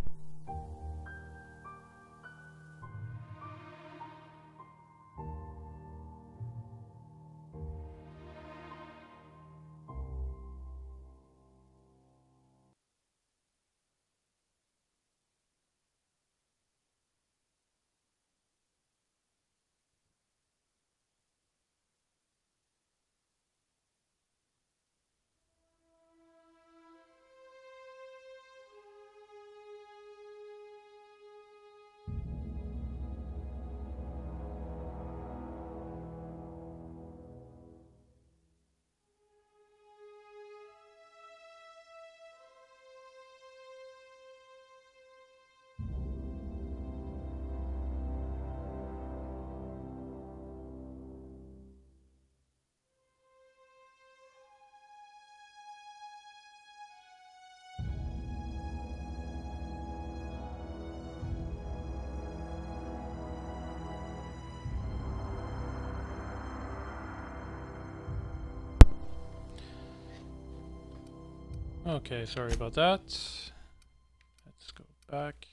Okay, sorry about that. Let's go back.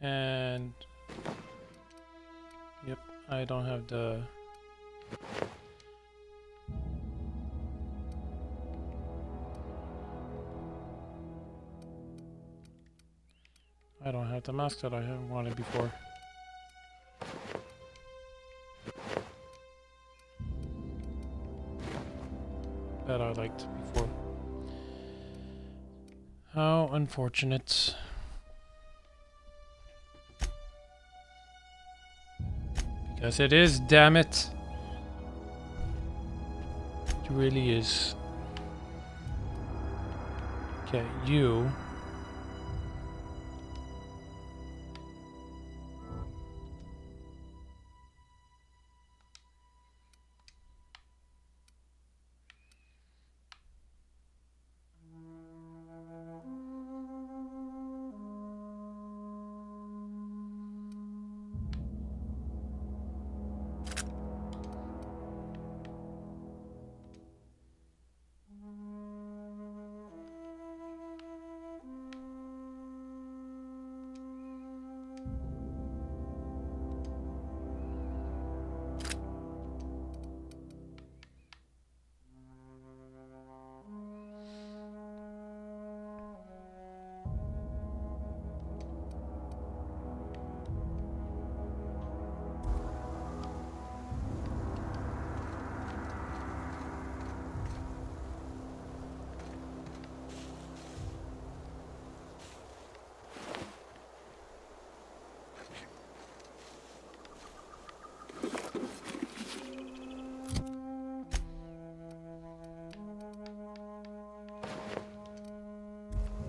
And yep, I don't have the mask that I wanted before. That I liked before. How unfortunate. Because it is, damn it. It really is. Okay, you.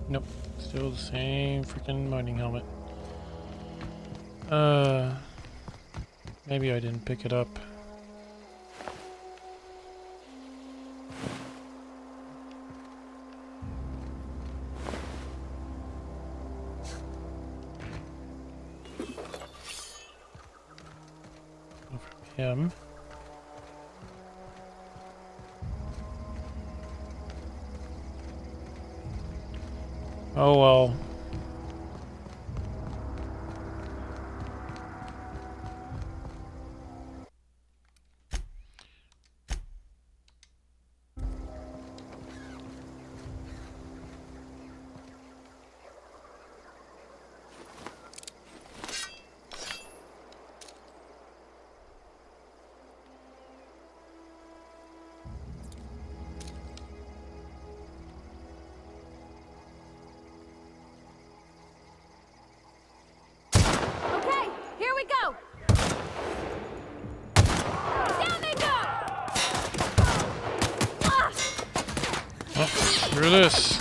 Nope, still the same freaking mining helmet. Maybe I didn't pick it up. Go from him. Oh well. Screw this.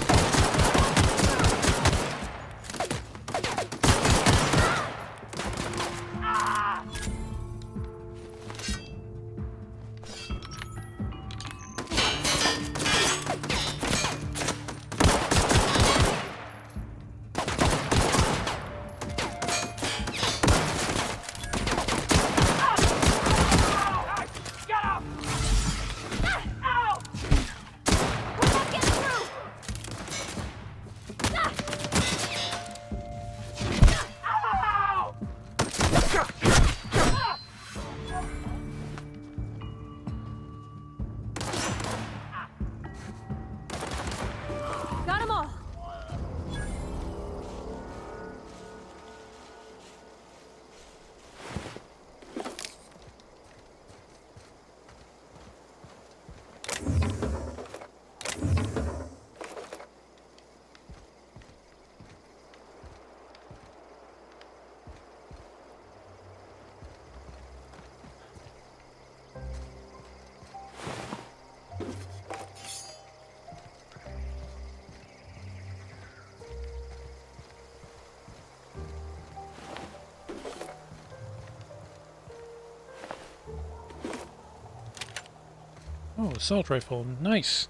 Oh, assault rifle, nice.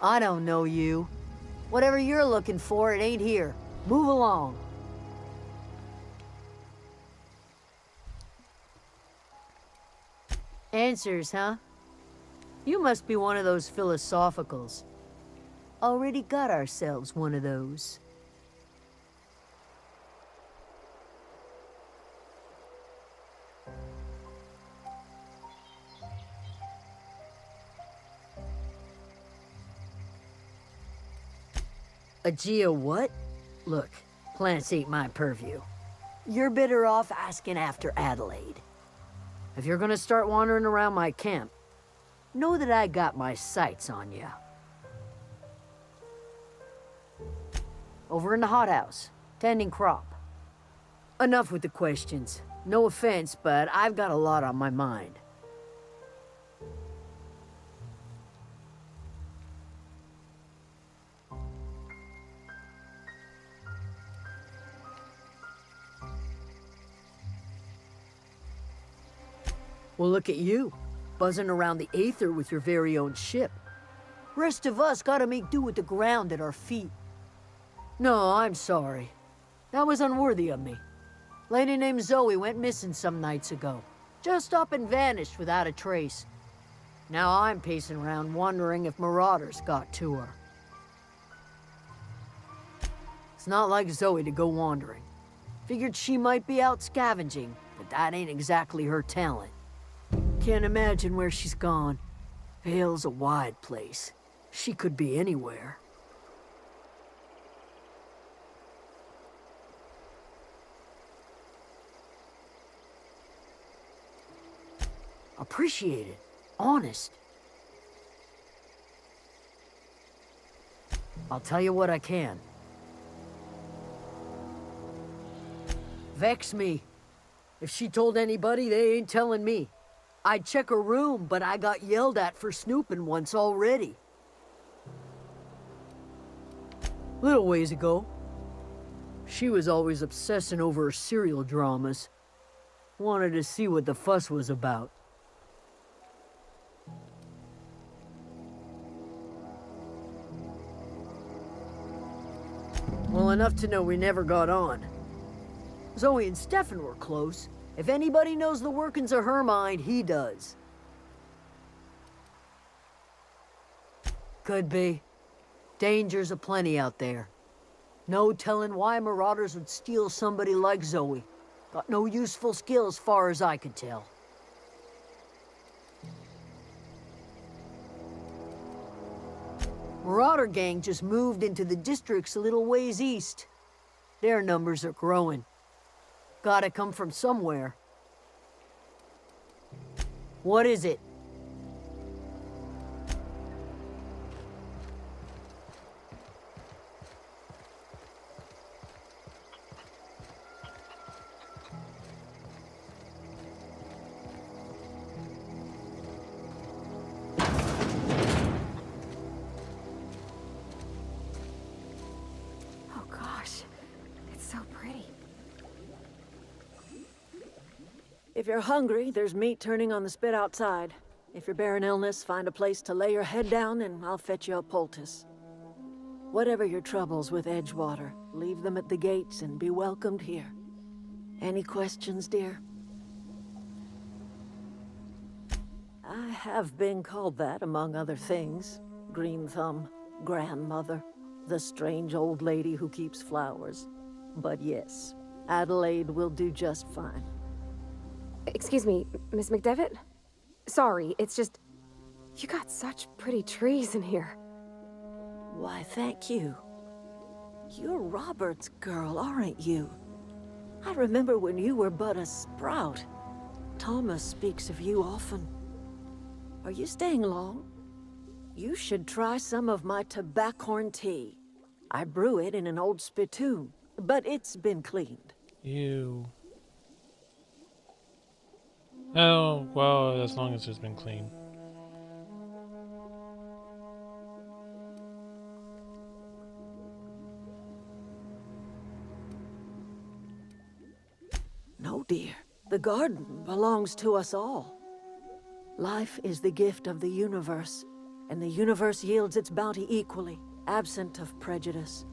I don't know you. Whatever you're looking for, it ain't here. Move along. Answers, huh? You must be one of those philosophicals. Already got ourselves one of those. A geo what? Look, plants ain't my purview. You're better off asking after Adelaide. If you're gonna start wandering around my camp, know that I got my sights on you. Over in the hothouse, tending crop. Enough with the questions. No offense, but I've got a lot on my mind. Well, look at you, buzzing around the Aether with your very own ship. Rest of us gotta make do with the ground at our feet. No, I'm sorry. That was unworthy of me. Lady named Zoe went missing some nights ago. Just up and vanished without a trace. Now I'm pacing around wondering if marauders got to her. It's not like Zoe to go wandering. Figured she might be out scavenging, but that ain't exactly her talent. Can't imagine where she's gone. Vale's a wide place. She could be anywhere. Appreciate it. Honest. I'll tell you what I can. Vex me. If she told anybody, they ain't telling me. I'd check her room, but I got yelled at for snooping once already. Little ways ago. She was always obsessing over her serial dramas. Wanted to see what the fuss was about. Well, enough to know we never got on. Zoe and Stefan were close. If anybody knows the workings of her mind, he does. Could be. Dangers aplenty out there. No telling why marauders would steal somebody like Zoe. Got no useful skills far as I could tell. Marauder gang just moved into the districts a little ways east. Their numbers are growing. Gotta come from somewhere. What is it? Oh gosh, it's so pretty. If you're hungry, there's meat turning on the spit outside. If you're bearing illness, find a place to lay your head down and I'll fetch you a poultice. Whatever your troubles with Edgewater, leave them at the gates and be welcomed here. Any questions, dear? I have been called that, among other things. Green Thumb, grandmother, the strange old lady who keeps flowers. But yes, Adelaide will do just fine. Excuse me, Miss McDevitt? Sorry, it's just... You got such pretty trees in here. Why, thank you. You're Robert's girl, aren't you? I remember when you were but a sprout. Thomas speaks of you often. Are you staying long? You should try some of my tobaccorn tea. I brew it in an old spittoon, but it's been cleaned. Ew. Oh, well, as long as it's been clean. No, dear. The garden belongs to us all. Life is the gift of the universe. and the universe yields its bounty equally, absent of prejudice.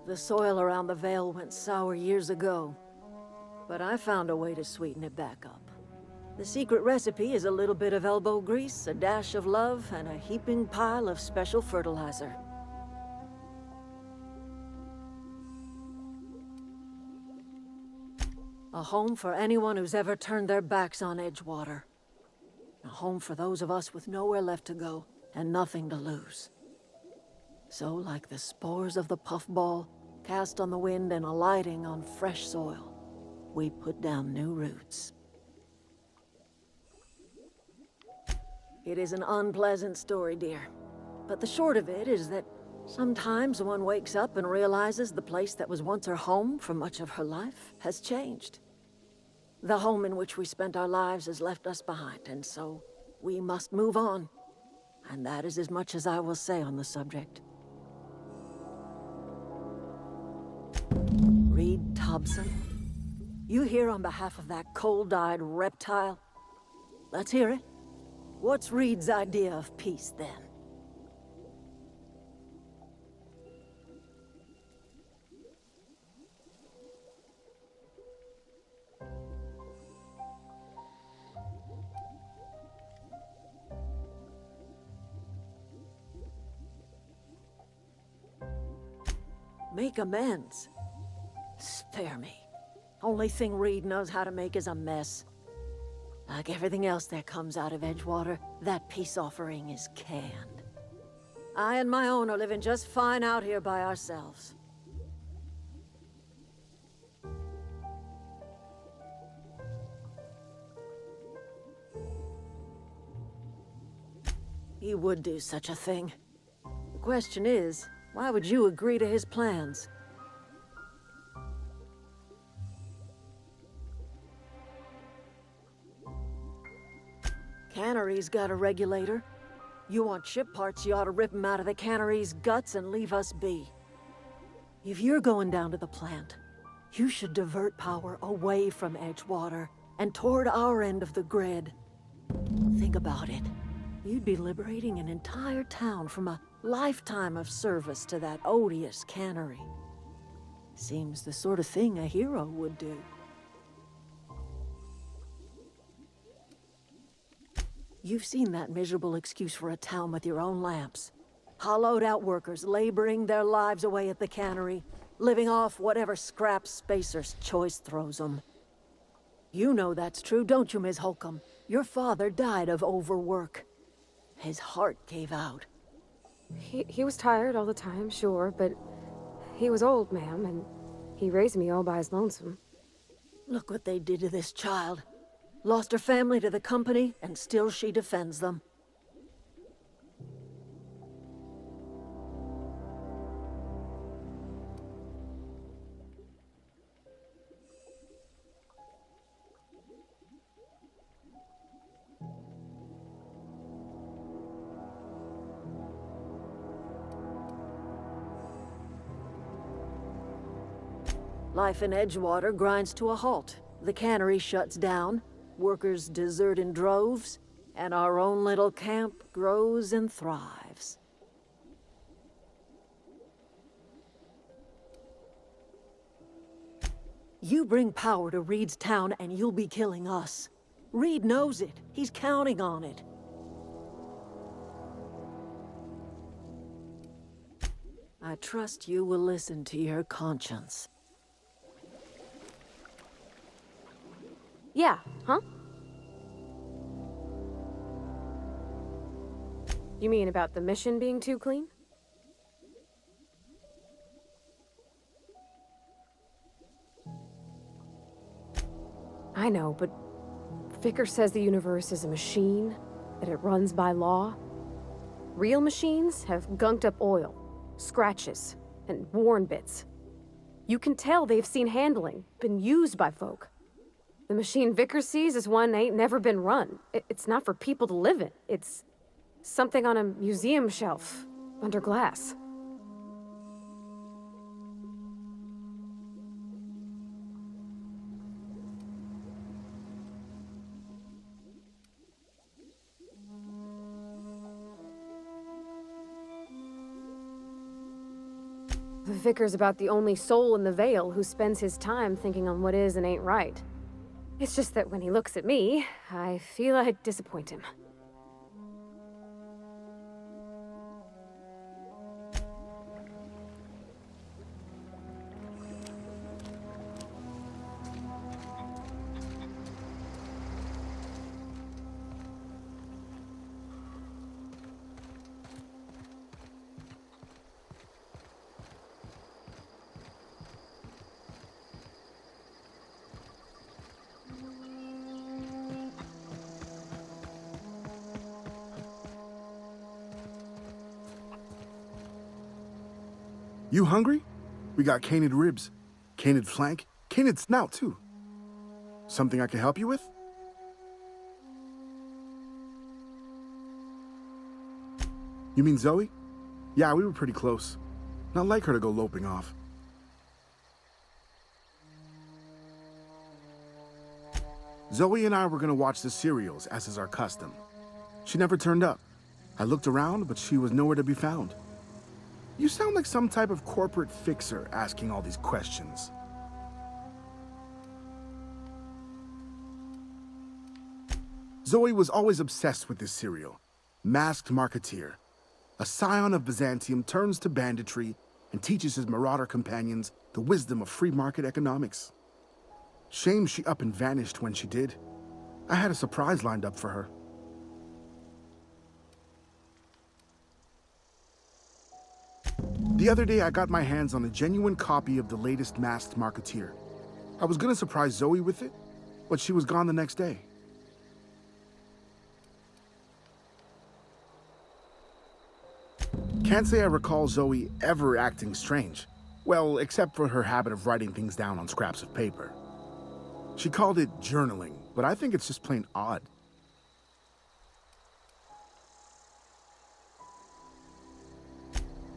The soil around the Vale went sour years ago, but I found a way to sweeten it back up. The secret recipe is a little bit of elbow grease, a dash of love, and a heaping pile of special fertilizer. A home for anyone who's ever turned their backs on Edgewater. A home for those of us with nowhere left to go and nothing to lose. So, like the spores of the puffball, cast on the wind and alighting on fresh soil, we put down new roots. It is an unpleasant story, dear. But the short of it is that sometimes one wakes up and realizes the place that was once her home for much of her life has changed. The home in which we spent our lives has left us behind, and so we must move on. And that is as much as I will say on the subject. Reed Thompson, you here on behalf of that cold-eyed reptile? Let's hear it. What's Reed's idea of peace, then? Make amends. Spare me. Only thing Reed knows how to make is a mess. Like everything else that comes out of Edgewater, that peace offering is canned. I and my own are living just fine out here by ourselves. He would do such a thing. The question is, why would you agree to his plans? Cannery's got a regulator. You want ship parts, you ought to rip them out of the cannery's guts and leave us be. If you're going down to the plant, you should divert power away from Edgewater and toward our end of the grid. Think about it. You'd be liberating an entire town from a lifetime of service to that odious cannery. Seems the sort of thing a hero would do. You've seen that miserable excuse for a town with your own lamps. Hollowed out workers laboring their lives away at the cannery, living off whatever scraps Spacer's choice throws them. You know that's true, don't you, Ms. Holcomb? Your father died of overwork. His heart gave out. He was tired all the time, sure, but he was old, ma'am, and he raised me all by his lonesome. Look what they did to this child. Lost her family to the company, and still she defends them. Life in Edgewater grinds to a halt. The cannery shuts down. Workers desert in droves, and our own little camp grows and thrives. You bring power to Reed's town and you'll be killing us. Reed knows it. He's counting on it. I trust you will listen to your conscience. Yeah, huh? You mean about the mission being too clean? I know, but Vickers says the universe is a machine, that it runs by law. Real machines have gunked up oil, scratches, and worn bits. You can tell they've seen handling, been used by folk. The machine Vickers sees is one ain't never been run. It's not for people to live in. It's something on a museum shelf, under glass. Vickers about the only soul in the Vale who spends his time thinking on what is and ain't right. It's just that when he looks at me, I feel I'd disappoint him. You hungry? We got canid ribs, canid flank, canid snout too. Something I can help you with? You mean Zoe? Yeah, we were pretty close. Not like her to go loping off. Zoe and I were gonna watch the serials, as is our custom. She never turned up. I looked around, but she was nowhere to be found. You sound like some type of corporate fixer asking all these questions. Zoe was always obsessed with this serial. Masked Marketeer. A scion of Byzantium turns to banditry and teaches his marauder companions the wisdom of free market economics. Shame she up and vanished when she did. I had a surprise lined up for her. The other day, I got my hands on a genuine copy of the latest Masked Marketeer. I was gonna surprise Zoe with it, but she was gone the next day. Can't say I recall Zoe ever acting strange. Well, except for her habit of writing things down on scraps of paper. She called it journaling, but I think it's just plain odd.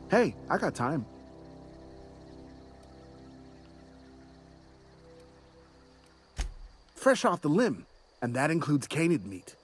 Hey, I got time. Fresh off the limb, and that includes canid meat.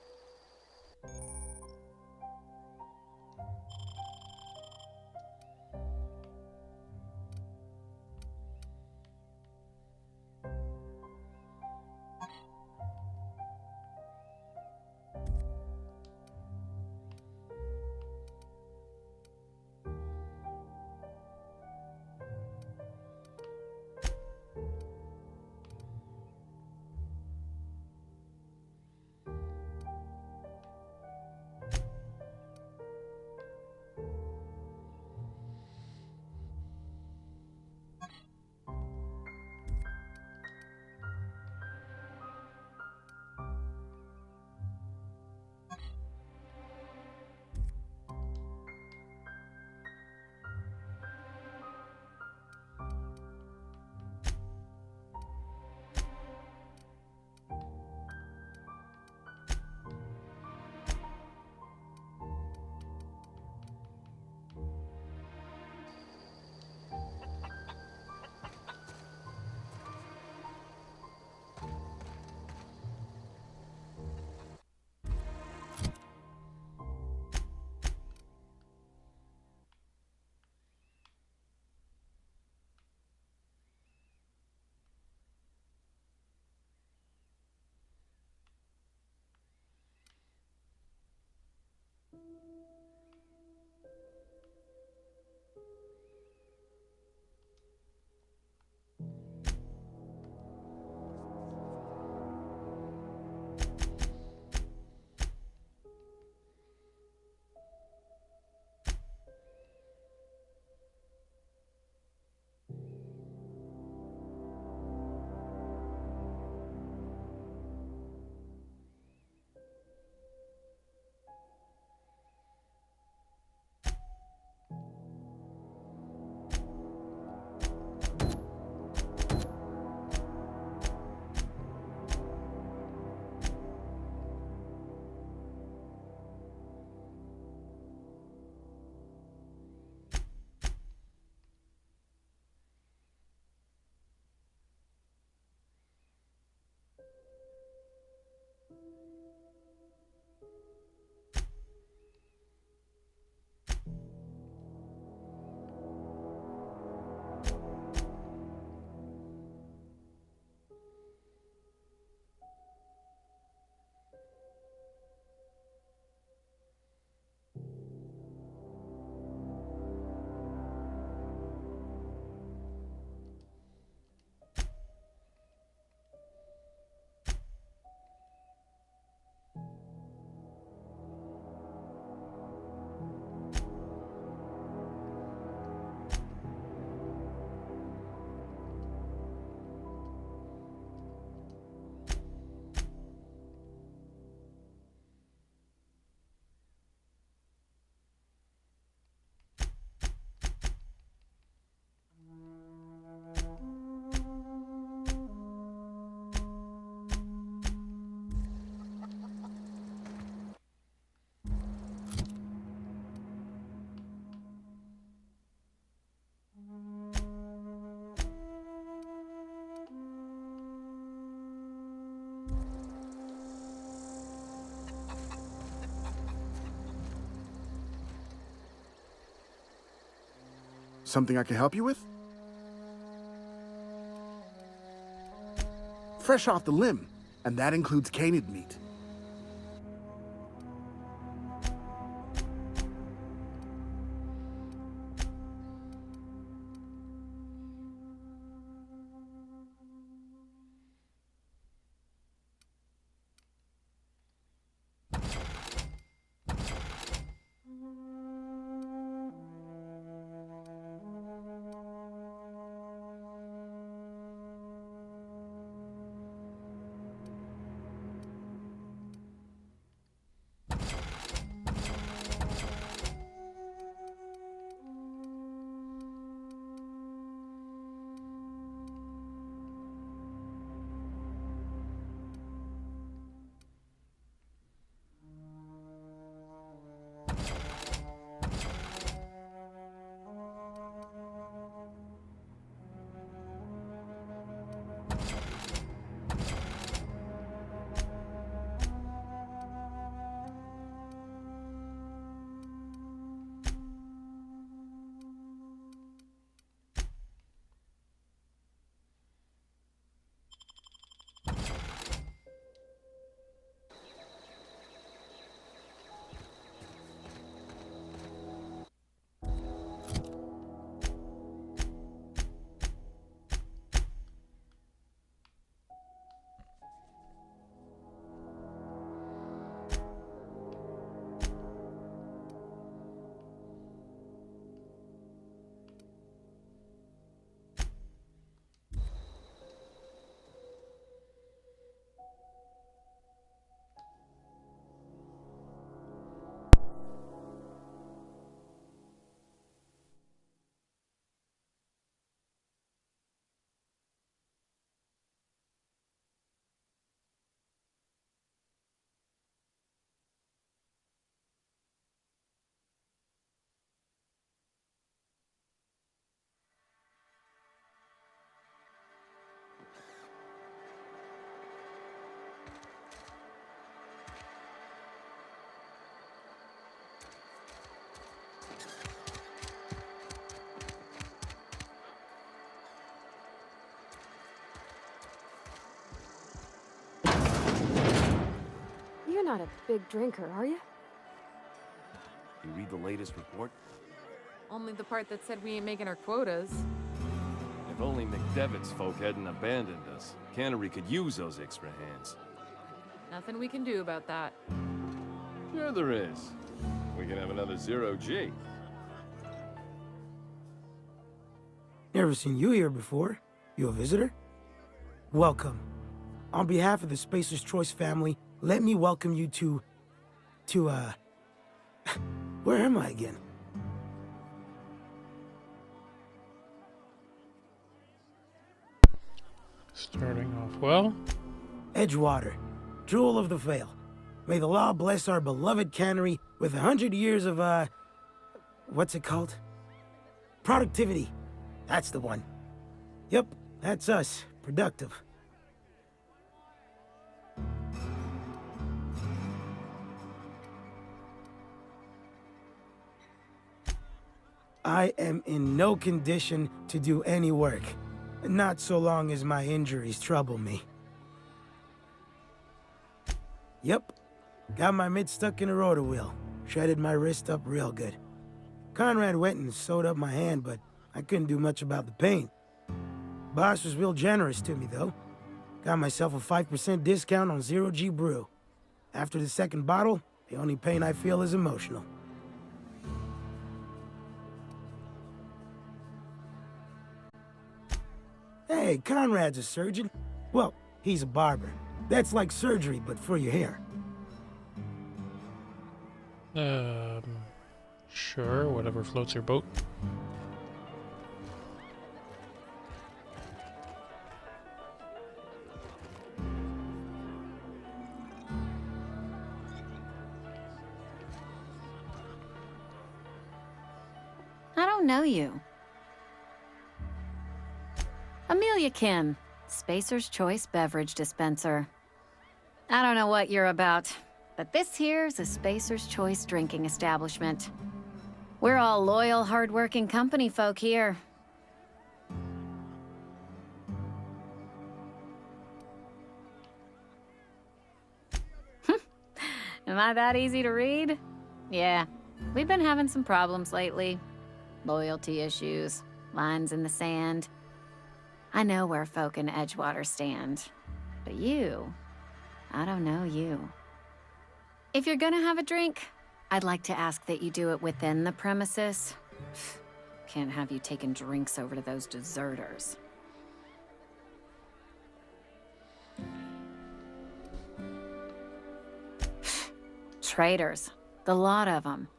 Something I can help you with? Fresh off the limb, and that includes canid meat. You're not a big drinker, are you? You read the latest report? Only the part that said we ain't making our quotas. If only McDevitt's folk hadn't abandoned us. Cannery could use those extra hands. Nothing we can do about that. Sure there is. We can have another zero-G. Never seen you here before. You a visitor? Welcome. On behalf of the Spacer's Choice family, let me welcome you to, where am I again? Starting off well. Edgewater, jewel of the Vale. May the law bless our beloved cannery with 100 years of, what's it called? Productivity. That's the one. Yep, that's us. Productive. I am in no condition to do any work. Not so long as my injuries trouble me. Yep. Got my mid stuck in a rotor wheel. Shredded my wrist up real good. Conrad went and sewed up my hand, but I couldn't do much about the pain. Boss was real generous to me, though. Got myself a 5% discount on Zero-G brew. After the second bottle, the only pain I feel is emotional. Hey, Conrad's a surgeon. Well, he's a barber. That's like surgery, but for your hair. Sure, whatever floats your boat. I don't know you. Amelia Kim, Spacer's Choice Beverage Dispenser. I don't know what you're about, but this here's a Spacer's Choice drinking establishment. We're all loyal, hard-working company folk here. Am I that easy to read? Yeah, we've been having some problems lately. Loyalty issues, lines in the sand. I know where folk in Edgewater stand. But you, I don't know you. If you're gonna have a drink, I'd like to ask that you do it within the premises. Can't have you taking drinks over to those deserters. Traitors. The lot of them.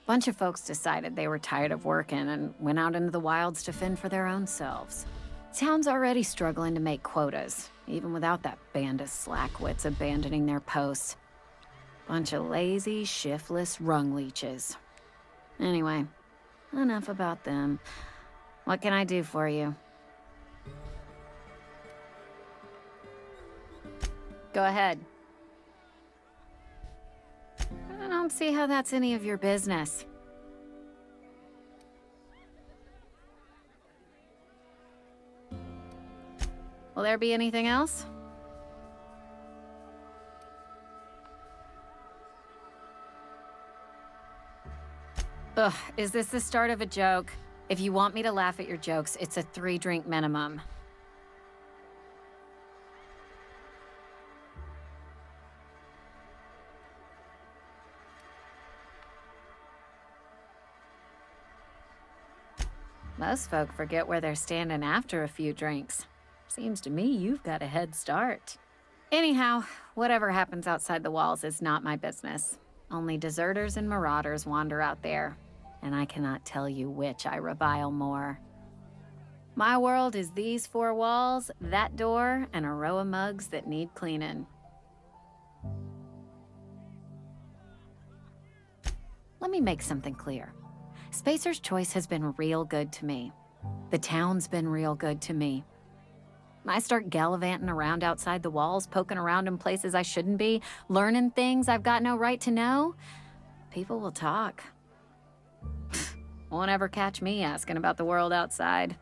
Bunch of folks decided they were tired of working and went out into the wilds to fend for their own selves. Town's already struggling to make quotas, even without that band of slackwits abandoning their posts. Bunch of lazy, shiftless rung leeches. Anyway, enough about them. What can I do for you? Go ahead. I don't see how that's any of your business. Will there be anything else? Ugh, is this the start of a joke? If you want me to laugh at your jokes, it's a 3-drink minimum. Most folk forget where they're standing after a few drinks. Seems to me you've got a head start. Anyhow, whatever happens outside the walls is not my business. Only deserters and marauders wander out there, and I cannot tell you which I revile more. My world is these 4 walls, that door, and a row of mugs that need cleaning. Let me make something clear. Spacer's Choice has been real good to me. The town's been real good to me. I start gallivanting around outside the walls, poking around in places I shouldn't be, learning things I've got no right to know. People will talk. Won't ever catch me asking about the world outside.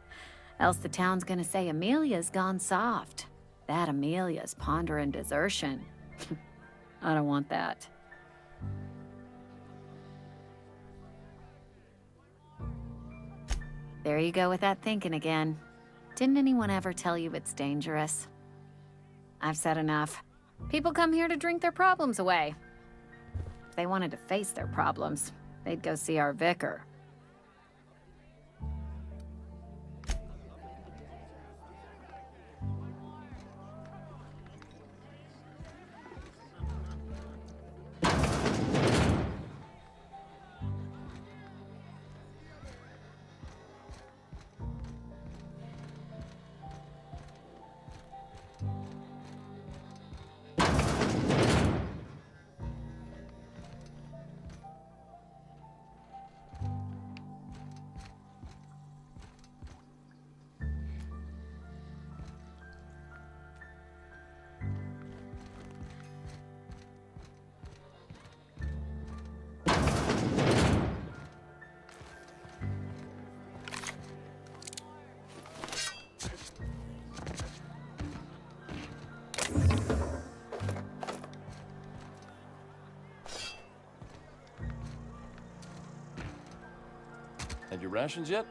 Else the town's gonna say Amelia's gone soft. That Amelia's pondering desertion. I don't want that. There you go with that thinking again. Didn't anyone ever tell you it's dangerous? I've said enough. People come here to drink their problems away. If they wanted to face their problems, they'd go see our vicar. Had your rations yet?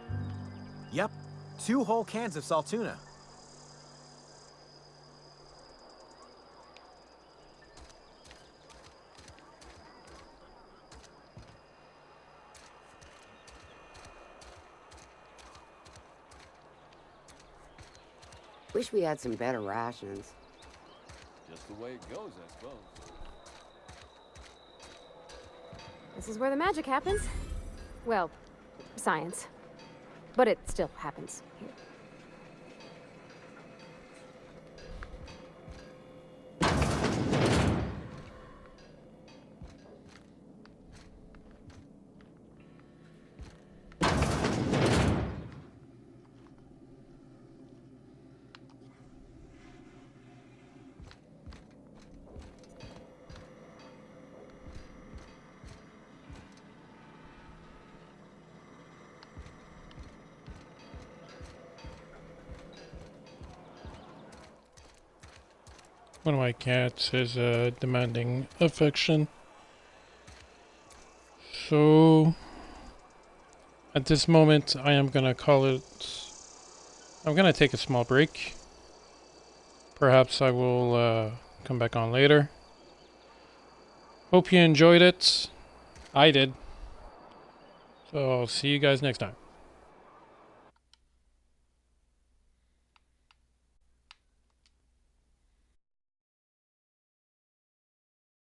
Yep. 2 whole cans of salt tuna. Wish we had some better rations. Just the way it goes, I suppose. This is where the magic happens. Well, science. But it still happens here. One of my cats is demanding affection. So, at this moment, I am gonna call it... I'm gonna take a small break. Perhaps I will come back on later. Hope you enjoyed it. I did. So, I'll see you guys next time.